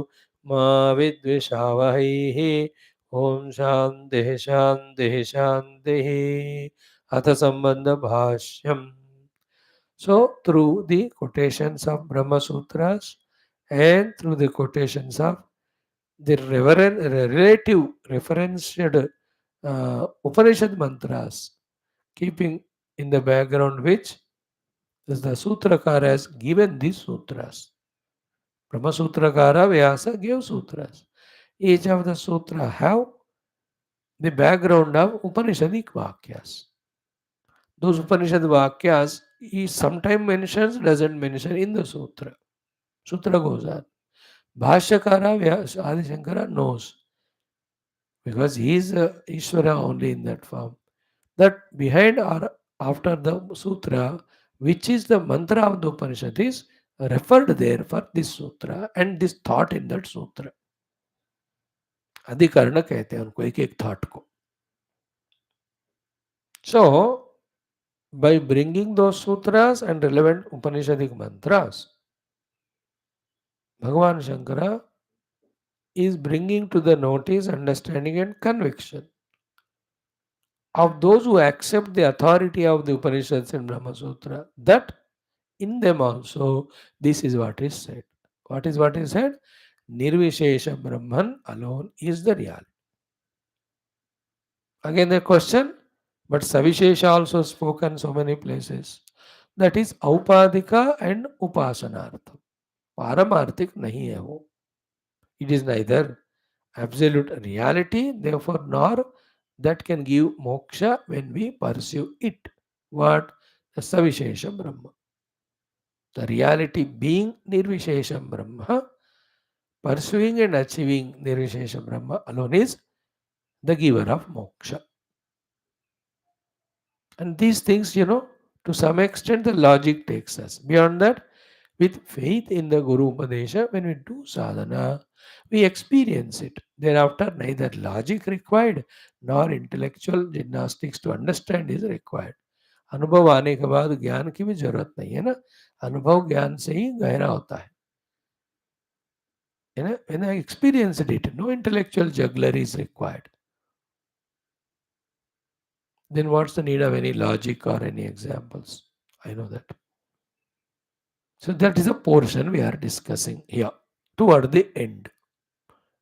मा विद्विषावहैः। ओम शांति शांति शांति। अथ संबंध भाष्यम। So, through the quotations of Brahma Sutras and through the quotations of the relative referenced Upanishad mantras, keeping in the background which is the Sutrakara has given these sutras. Brahma Sutrakara Vyasa gave sutras. Each of the sutra have the background of Upanishadic Vakyas. Those Upanishad Vakyas he sometimes mentions, doesn't mention in the sutra. Sutra goes on. Bhashyakara Adi Shankara knows because he is Ishvara only in that form. That behind or after the sutra, which is the mantra of the Upanishad, is referred there for this sutra and this thought in that sutra. अधिकरण कहते हैं उनको एक एक thought को. So, by bringing those sutras and relevant Upanishadic mantras, Bhagavan Shankara is bringing to the notice, understanding and conviction of those who accept the authority of the Upanishads and Brahma Sutra, that in them also this is what is said. What is said? Nirvishesha Brahman alone is the reality. Again the question, but Savishesha also spoken so many places. That is Aupadika and Upasanartha. Paramarthik nahi hai wo. It is neither absolute reality, therefore, nor that can give moksha when we pursue it. What? The Savishesha Brahma. The reality being Nirvishesha Brahma, pursuing and achieving Nirvishesha Brahma alone is the giver of moksha. And these things, to some extent the logic takes us. Beyond that, with faith in the Guru Upadesha, when we do sadhana, we experience it. Thereafter, neither logic required nor intellectual gymnastics to understand is required. अनुभव आने के बाद ज्ञान की भी जरूरत नहीं है ना. अनुभव ज्ञान से ही गहरा होता है. When I experienced it, no intellectual juggler is required. Then what's the need of any logic or any examples? I know that. So that is a portion we are discussing here toward the end.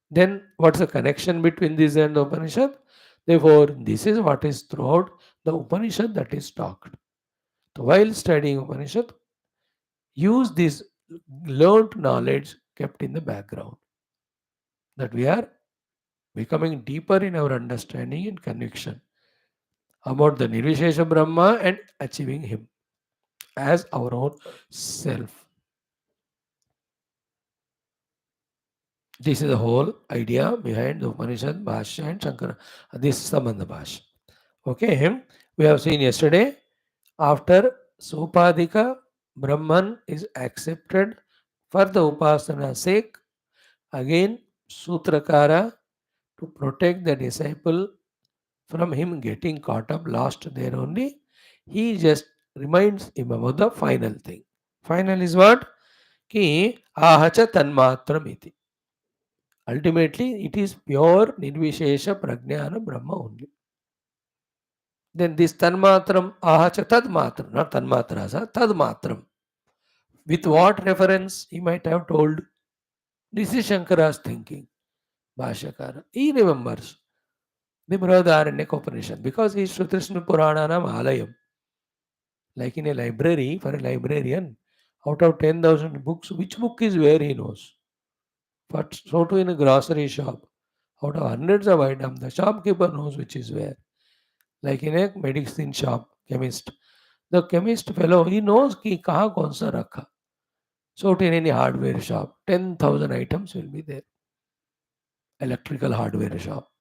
Then what's the connection between this and the Upanishad? Therefore, this is what is throughout the Upanishad that is talked. So while studying Upanishad, use this learned knowledge kept in the background. That we are becoming deeper in our understanding and conviction about the Nirvishesha Brahma and achieving Him as our own self. This is the whole idea behind the Upanishad, Bhashya and Shankara. This is Sambandha Bhashya. Okay, we have seen yesterday, after Sopadika, Brahman is accepted for the Upasana sake. Again, Sutrakara, to protect the disciple from him getting caught up, lost there only, he just reminds him about the final thing. Final is what? Ki ahacha tanmatram iti. Ultimately, it is pure nirvishesha prajnana Brahma only. Then this tanmatram, ahacha tadmatram, not tanmatrasa, tadmatram. With what reference he might have told? This is Shankara's thinking. Bhashyakara. He remembers the Brihadaranyaka Upanishad because he is Shruthishnu Purananam Alayam. Like in a library, for a librarian, out of 10,000 books, which book is where he knows? But so too in a grocery shop, out of hundreds of items, the shopkeeper knows which is where. Like in a medicine shop, chemist. The chemist fellow, he knows कि कहाँ कौन सा रखा. So in any hardware shop, 10,000 items will be there. Electrical hardware shop.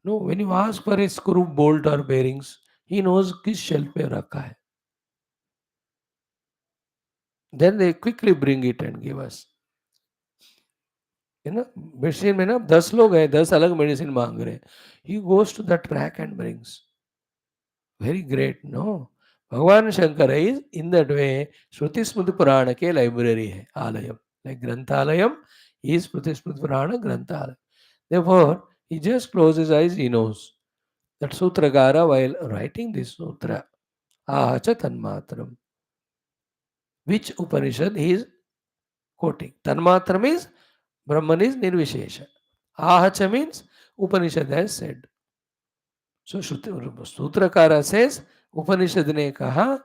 No, when you ask for a screw, bolt or bearings, he knows किस shelf पे रखा है. Then they quickly bring it and give us. है ना, medicine में ना 10 लोग हैं, 10 अलग मेडिसिन मांग रहे हैं. He goes to the track and brings. Very great, no? भगवान Shankar is in that way श्रुति स्मृति पुराण के लाइब्रेरी है आलयम. Like ग्रंथालयम is श्रुति स्मृति पुराण ग्रंथालय. Therefore, he just closes his eyes, he knows that Sutragara, while writing this sutra, ahacha tanmatram, which Upanishad he is quoting. Tanmatram is Brahman is Nirvishesha. Ahacha means Upanishad has said. So Sutrakara says Upanishad ने कहा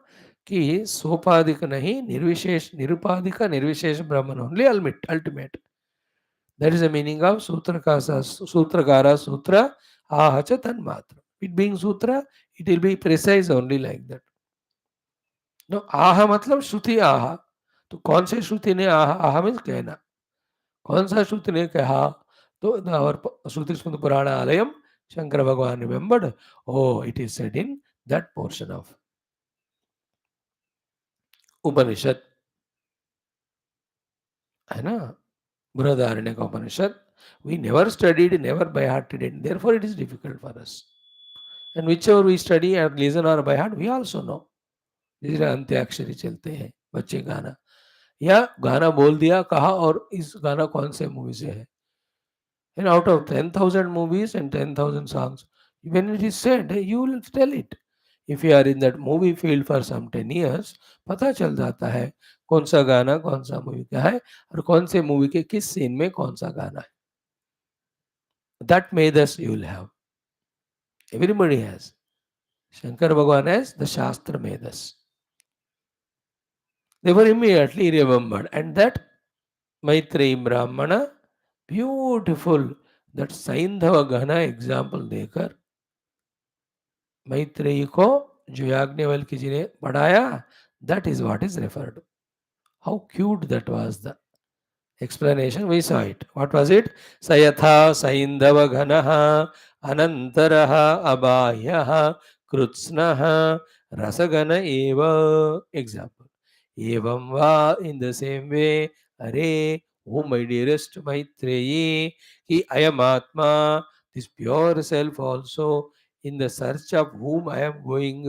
कि सोपाधिक नहीं निर्विशेष निरुपाधिक निर्विशेष ब्रह्मन only ultimate. That is the meaning of Sutrakara Sutra Ahacha Tanmatra. It being Sutra, it will be precise only like that. No, आहा मतलब श्रुति आहा. तो कौन से श्रुति ने आहा? आहा मीन्स कहना. कौन सा श्रुति ने कहा? तो our Shruti Smriti Purana Aalayam Shankara Bhagavan remembered. Oh, it is said in that portion of Upanishad. है ना? Brihadaranyaka Upanishad. We never studied, never by hearted it. Therefore, it is difficult for us. And whichever we study or listen or by heart, we also know. जिसमें अंत्याक्षरी चलते हैं बच्चे गाना या गाना बोल दिया कहा और इस गाना कौन से मूवी से है. And out of 10,000 movies and 10,000 songs, when it is said, you will tell it. If you are in that movie field for some 10 years, पता चल जाता है कौन सा गाना कौन सा मूवी का है और कौन से मूवी के किस सीन में कौन सा गाना है. That medas you will have. Everybody has. Shankar Bhagavan has the Shastra medas. They were immediately remembered. And that Maitreyi Brahmana, beautiful, that Saindhava Gana example देकर मैत्रेयी को जो याज्ञवल्क्य जी ने पढ़ाया, that is what is referred to. How cute that was the explanation. We saw it. What was it? Sayatha Saindhava Ganaha Anantaraha Abhayah Krutsnaha Rasagana Eva. Example. Evam va, in the same way, Are, oh my dearest Maitreyi, ki ayamatma, this pure self also, in the search of whom I am going,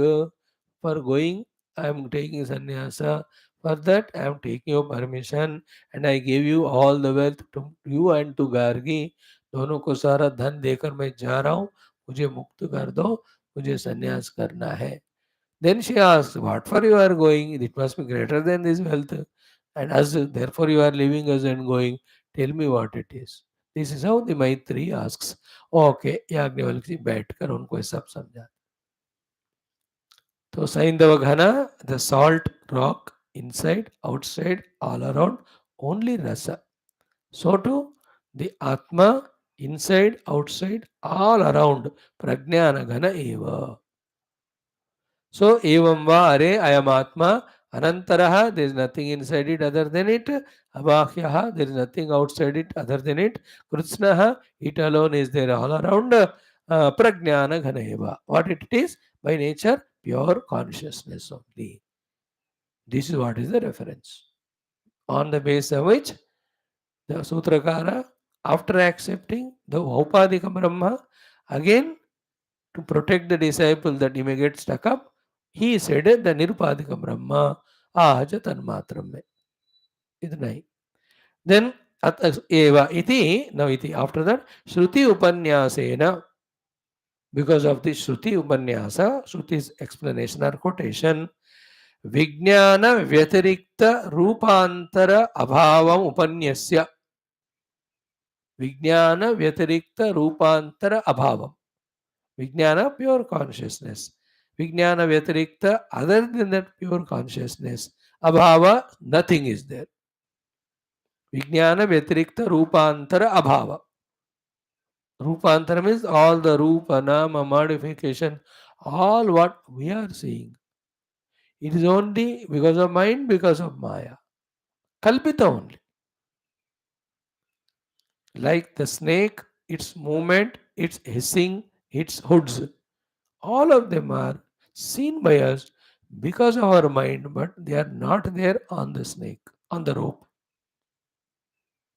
for going, I am taking sannyasa, For that, I am taking your permission and I give you all the wealth to you and to Gargi. दोनों को सारा धन देकर मैं जा रहा हूँ, मुझे मुक्त कर दो, मुझे संन्यास करना है. Then she asks, what for you are going? It must be greater than this wealth. And as therefore you are leaving us and going, tell me what it is. This is how the Maitri asks. Okay, Yajnavalkya जी बैठकर उनको ये सब समझा. तो सैंधव घना, the salt rock inside, outside, all around, only rasa. So too, the Atma inside, outside, all around, prajnana ghana eva. So, evam va are, I am Atma, anantaraha, there is nothing inside it other than it, abhahyaha, there is nothing outside it other than it, kritsnaha, it alone is there all around, prajnana ghana eva. What it is? By nature, pure consciousness only. This is what is the reference. On the basis of which, the Sutrakara, after accepting the Upadika Brahma, again to protect the disciple that he may get stuck up, he said the Nirupadika Brahma Ahaja Tanmatram me. Idnai. Then Eva iti, now iti, after that, Shruti Upanyasena, because of this Shruti Upanyasa, Shruti's explanation or quotation, Vijnana Vyatirikta Rupantara Abhavam Upanyasya. Vijnana Vyatirikta Rupantara Abhavam. Vijnana, pure consciousness. Vijnana Vyatirikta, other than that pure consciousness. Abhava, nothing is there. Vijnana Vyatirikta Rupantara Abhava. Rupantara means all the Rupa, Nama, modification, all what we are seeing. It is only because of mind, because of Maya. Kalpita only. Like the snake, its movement, its hissing, its hoods, all of them are seen by us because of our mind, but they are not there on the snake, on the rope.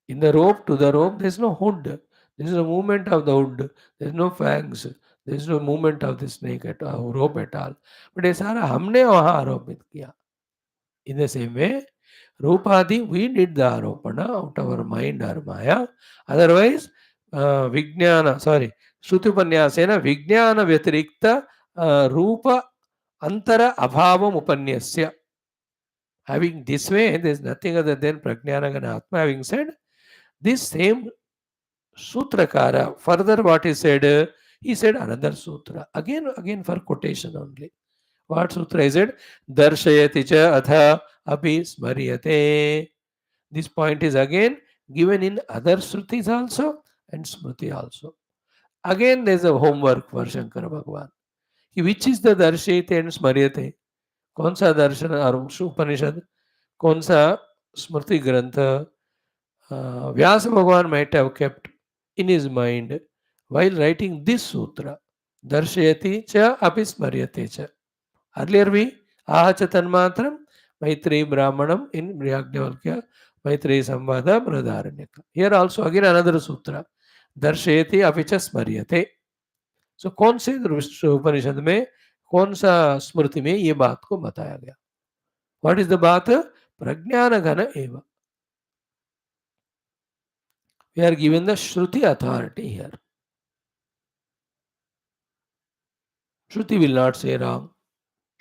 In the rope, to the rope, there is no hood. There is no movement of the hood. There is no fangs. There is no movement of the snake at all, rope at all. But ये सारा हमने वहाँ आरोपित किया. In the same way, Rupadi, we did the aropana out of our mind or Maya. Otherwise, Vijnana, sorry, Shrutipanyasena Vijnana Vyatirikta Rupa Antara Abhavam Upanyasya. Having this way, there is nothing other than Prajnanagana Atma. Having said, this same Sutrakara, further what he said another Sutra. Again for quotation only. What sutra is it? Darshayati cha atha api smaryate. This point is again given in other Shrutis also and Smriti also. Again there is a homework for Shankara Bhagavan. Which is the Darshayate and Smaryate? कौन सा दर्शन और उपनिषद, कौन सा स्मृति ग्रंथ? Vyasa Bhagavan might have kept in his mind while writing this sutra. Darshayati cha api smaryate cha. Earlier we Ahacha Tanmatram Maitri Brahmanam in Yajnavalkya Maitri Sambandha Braharanyaka. Here also again another sutra. Darshayati apicha smaryate. So कौन से उपनिषद में कौन सा स्मृति में ये बात को बताया गया? What is the बात? प्रज्ञान घन एव. We are given the Shruti authority here. Shruti will not say wrong.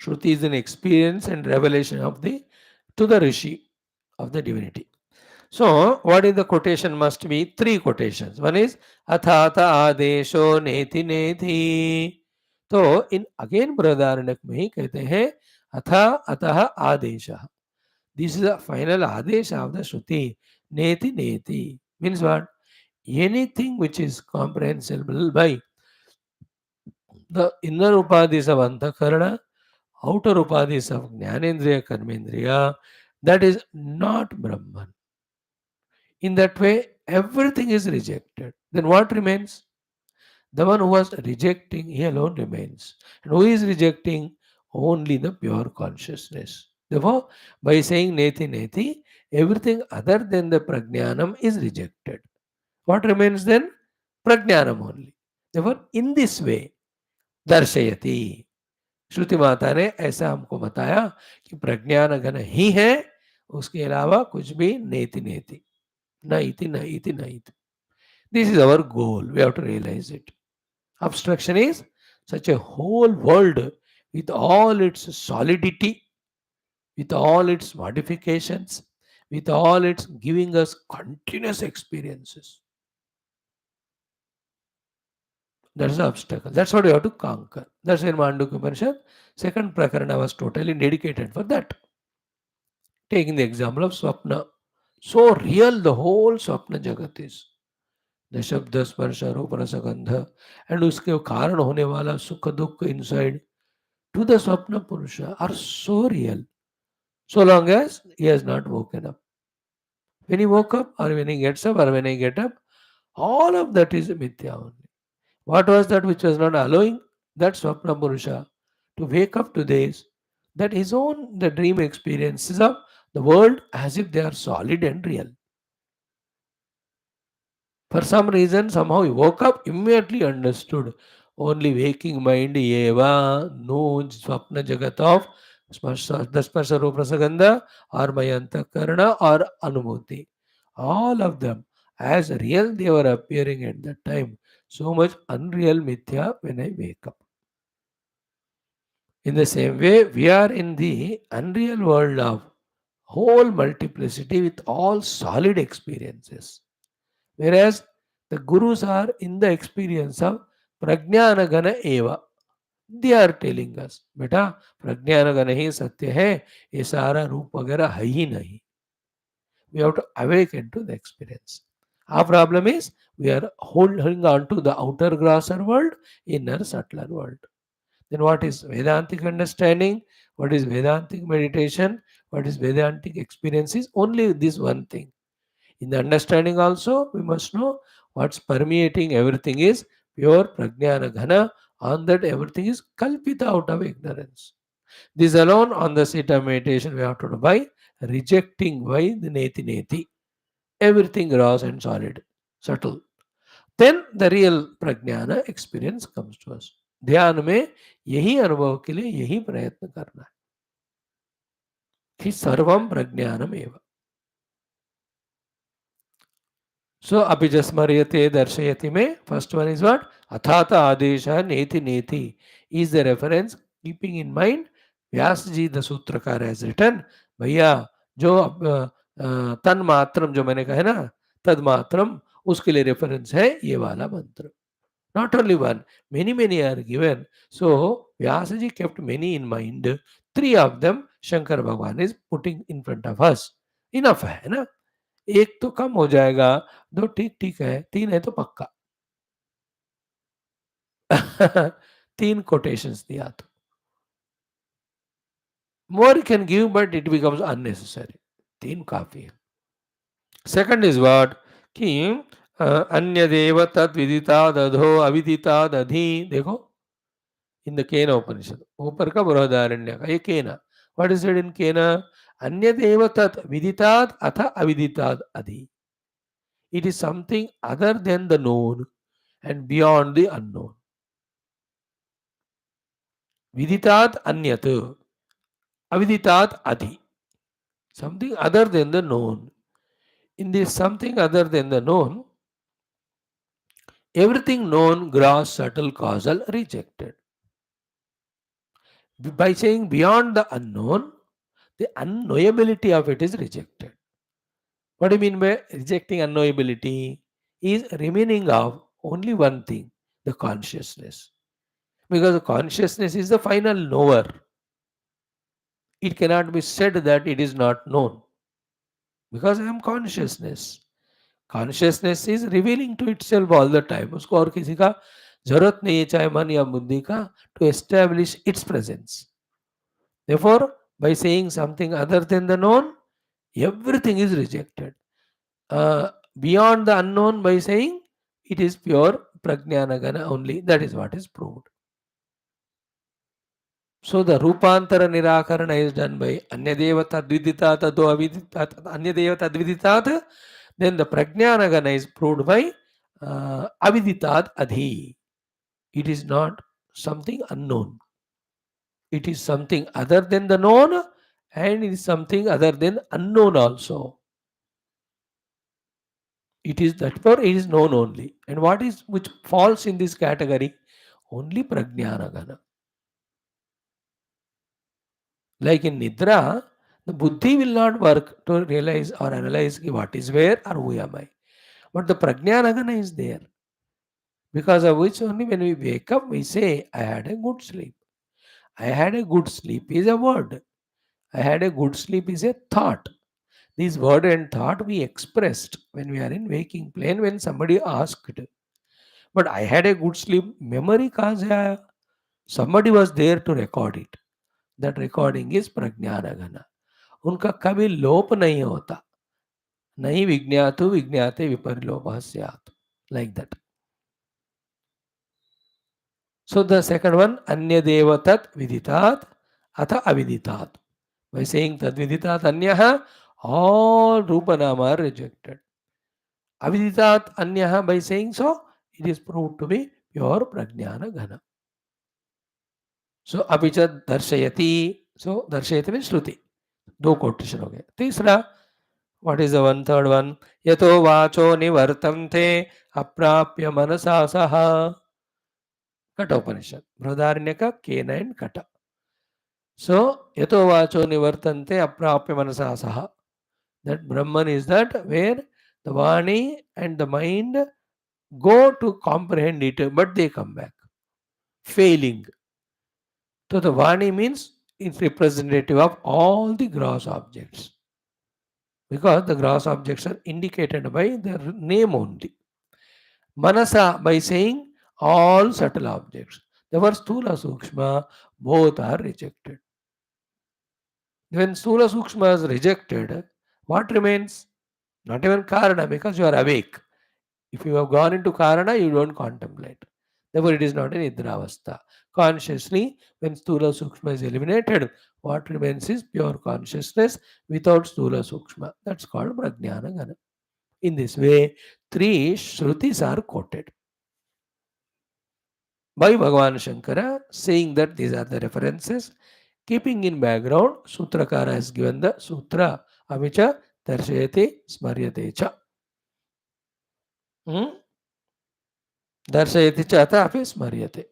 Shruti is an experience and revelation of to the Rishi of the divinity. So, what is the quotation must be? Three quotations. One is Athata Adesho Neti Neti. तो in again Brihadaranyaka में ही कहते हैं अथा अतः आदेश. This is the final adesh of the shruti. नेति नेति means what? Anything which is comprehensible by the inner upadhis of antakarana, outer upadhis of jnanendriya, karmendriya, that is not Brahman. In that way, everything is rejected. Then what remains? The one who was rejecting, he alone remains. And who is rejecting? Only the pure consciousness. Therefore, by saying neti neti, everything other than the prajnanam is rejected. What remains then? Prajnanam only. Therefore, in this way, दर्शयति. श्रुति माता ने ऐसा हमको बताया कि प्रज्ञान घन ही है उसके अलावा कुछ भी नेति नेति, न इति न इति न इति. This is our goal. We have to realize it. Abstraction is such a whole world with all its solidity, with all its modifications, with all its giving us continuous experiences. That's the obstacle. That's what we have to conquer. That's why in Mandukya Upanishad, second prakarana was totally dedicated for that. Taking the example of Swapna. So real the whole Swapna Jagat is. The Shabda Sparsha Rupa Rasa Gandha and उसके कारण होने वाला सुख दुख inside to the Swapna Purusha are so real. So long as he has not woken up. When he woke up or when he gets up or when I get up, all of that is mithya only. What was that which was not allowing that Swapna Purusha to wake up to this? That his own the dream experiences of the world as if they are solid and real. For some reason, somehow he woke up, immediately understood. Only waking mind eva knows Swapna Jagat of Dasparsha Ruprasagandha or my Antakarana or Anubhuti. All of them, as real they were appearing at that time. So much unreal mithya when I wake up. In the same way, we are in the unreal world of whole multiplicity with all solid experiences. Whereas the gurus are in the experience of Prajnanagana Eva. They are telling us, बेटा प्रज्ञानगण ही सत्य है, ये सारा रूप वगैरह है ही नहीं. We have to awaken to the experience. Our problem is we are holding on to the outer grosser world, inner subtler world. Then what is Vedantic understanding? What is Vedantic meditation? What is Vedantic experience? Is only this one thing. In the understanding also, we must know what's permeating everything is pure prajnana ghana. On that, everything is kalpita out of ignorance. This alone on the seat of meditation we have to do by rejecting by the neti neti. Everything gross and solid, subtle. Then the real prajnana experience comes to us. ध्यान में यही अनुभव के लिए यही प्रयत्न करना है कि सर्वम प्रज्ञानम एवं. So apijasmaryate darshayati me. First one is what? Athata adesha neti neti is the reference keeping in mind Vyas ji the sutrakar has written. भैया जो तन मात्रम जो मैंने कहा है ना तद मात्रम उसके लिए रेफरेंस है ये वाला मंत्र. Not only one, many are given. So Vyasaji kept many in mind. Three of them Shankar Bhagwan is putting in front of us. Enough है ना. एक तो कम हो जाएगा, दो ठीक ठीक है, तीन है तो पक्का. तीन कोटेशंस दिया तो more can give but it becomes unnecessary. तीन काफी है. सेकंड इज व्हाट कि अन्य देव तद विदिता दधो अविदिता दधी. देखो इन द केन उपनिषद ऊपर का बृहदारण्य का ये केना. व्हाट इज इट इन केना? अन्य देव तत् विदिताद अथ अविदिताद अधि. It is something other than the known and beyond the unknown. Viditat anyat, aviditat adhi. Something other than the known. In this something other than the known, everything known, gross, subtle, causal, rejected. By saying beyond the unknown, the unknowability of it is rejected. What do you mean by rejecting unknowability? Is remaining of only one thing, the consciousness. Because the consciousness is the final knower. It cannot be said that it is not known. Because I am consciousness. Consciousness is revealing to itself all the time. उसको और किसी का जरूरत नहीं है चाहे मन या बुद्धि का to establish its presence. Therefore, by saying something other than the known, everything is rejected. Beyond the unknown, by saying it is pure prajnanagana only. That is what is proved. So the Rupantara Nirakarana is done by Anyadevata Dviditata Do Aviditata Anyadevata Dviditata. Then the Prajnanagana is proved by Aviditat Adhi. It is not something unknown. It is something other than the known and it is something other than unknown also. It is that for it is known only. And what is which falls in this category? Only prajnana gana. Like in Nidra, the buddhi will not work to realize or analyze what is where or who am I. But the prajnanagana is there. Because of which only when we wake up, we say, I had a good sleep. I had a good sleep is a word. I had a good sleep is a thought. This word and thought we expressed when we are in waking plane when somebody asked. But I had a good sleep. Memory कहाँ से आया? Somebody was there to record it. That recording is प्रज्ञानघन. उनका कभी लोप नहीं होता. नहीं विज्ञातु विज्ञाते विपरिलोपः स्यात्. Like that. So the second one, अन्यदेव तत् विदितात् अथ अविदितात्. By saying tad viditat anyaha, all rupa nama are rejected. Aviditat anyaha, by saying so, it is proved to be pure prajnana ghana. So apicha darshayati. So darshayati means shruti. दो quotation हो गए. तीसरा, what is the one third one? यतो वाचो निवर्तन्ते अप्राप्य मनसा सह. कठोपनिषद बृहदारण्य का केन एंड कट. So यतो वाचो निवर्तन्ते अप्राप्य मनसा सह. That Brahman is that where the Vani and the mind go to comprehend it, but they come back, failing. So the Vani means it's representative of all the gross objects. Because the gross objects are indicated by their name only. Manasa by saying all subtle objects. Therefore, Stula Sukshma, both are rejected. When Stula Sukshma is rejected, what remains? Not even Karana, because you are awake. If you have gone into Karana, you don't contemplate. Therefore, it is not an Idravastha. Consciously, when Sthula Sukshma is eliminated, what remains is pure consciousness without Sthula Sukshma. That's called Prajnana Gana. In this way, three Shrutis are quoted by Bhagavan Shankara, saying that these are the references. Keeping in background, Sutrakara has given the Sutra, Amicha Darshayate Smaryate Cha. दर्शयति चाहता अभी स्मर्यते.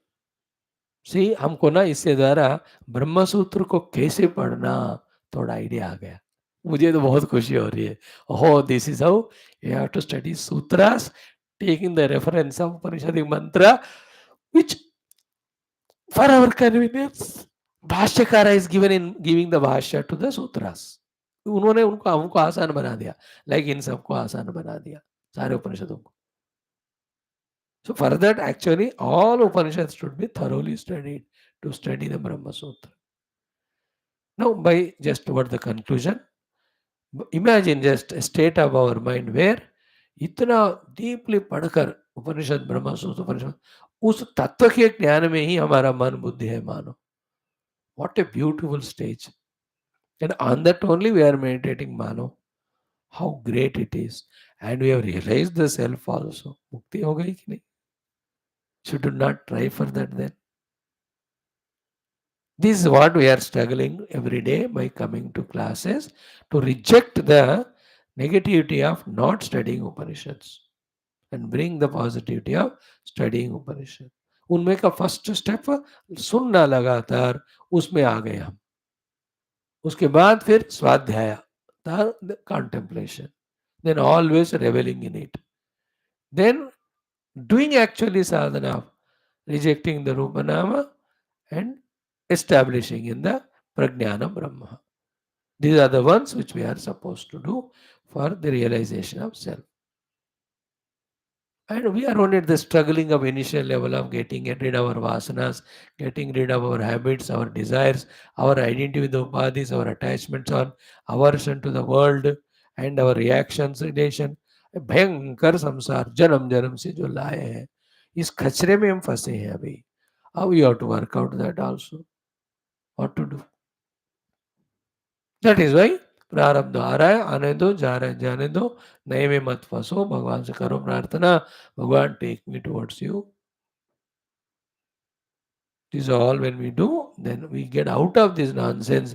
सी हमको ना इससे द्वारा ब्रह्म सूत्र को कैसे पढ़ना थोड़ा आइडिया आ गया. मुझे तो बहुत खुशी हो रही है. Oh, this is how you have to study sutras, taking the reference of Upanishad mantra which for our convenience bhashyakar is given in giving the bhashya to the sutras. उन्होंने उनको हमको आसान बना दिया, लाइक इन सबको आसान बना दिया सारे उपनिषदों को. So for that, actually, all Upanishads should be thoroughly studied to study the Brahma Sutra. Now, by just toward the conclusion, imagine just a state of our mind where इतना deeply पढ़कर उपनिषद ब्रह्म सूत्र उपनिषद उस तत्व के ज्ञान में ही हमारा मन बुद्धि है मानो. What a beautiful stage. And on that only we are meditating mano. How great it is. And we have realized the self also. मुक्ति हो गई कि नहीं? Should you not try for that then? This is what we are struggling every day by coming to classes, to reject the negativity of not studying Upanishads and bring the positivity of studying Upanishad. उनमें का first step सुनना लगातार, उसमें आ गए हम. उसके बाद फिर स्वाध्याय, contemplation, then always reveling in it, then doing actually sadhana, rejecting the Rupa Nama and establishing in the Prajnana Brahma. These are the ones which we are supposed to do for the realization of self. And we are only at the struggling of initial level of getting rid of our vasanas, getting rid of our habits, our desires, our identity with the upadhis, our attachments on aversion to the world and our reactions, relation. भयंकर संसार जन्म जन्म से जो लाए हैं, इस खचरे में हम फंसे हैं अभी. How we have to work out that also. What to do? That is why प्रारब्ध आ रहा है, आने दो, जा रहा है जाने दो, नए में मत फंसो, भगवान से करो प्रार्थना, भगवान take me towards you. This is all when we do, then we get out of this nonsense,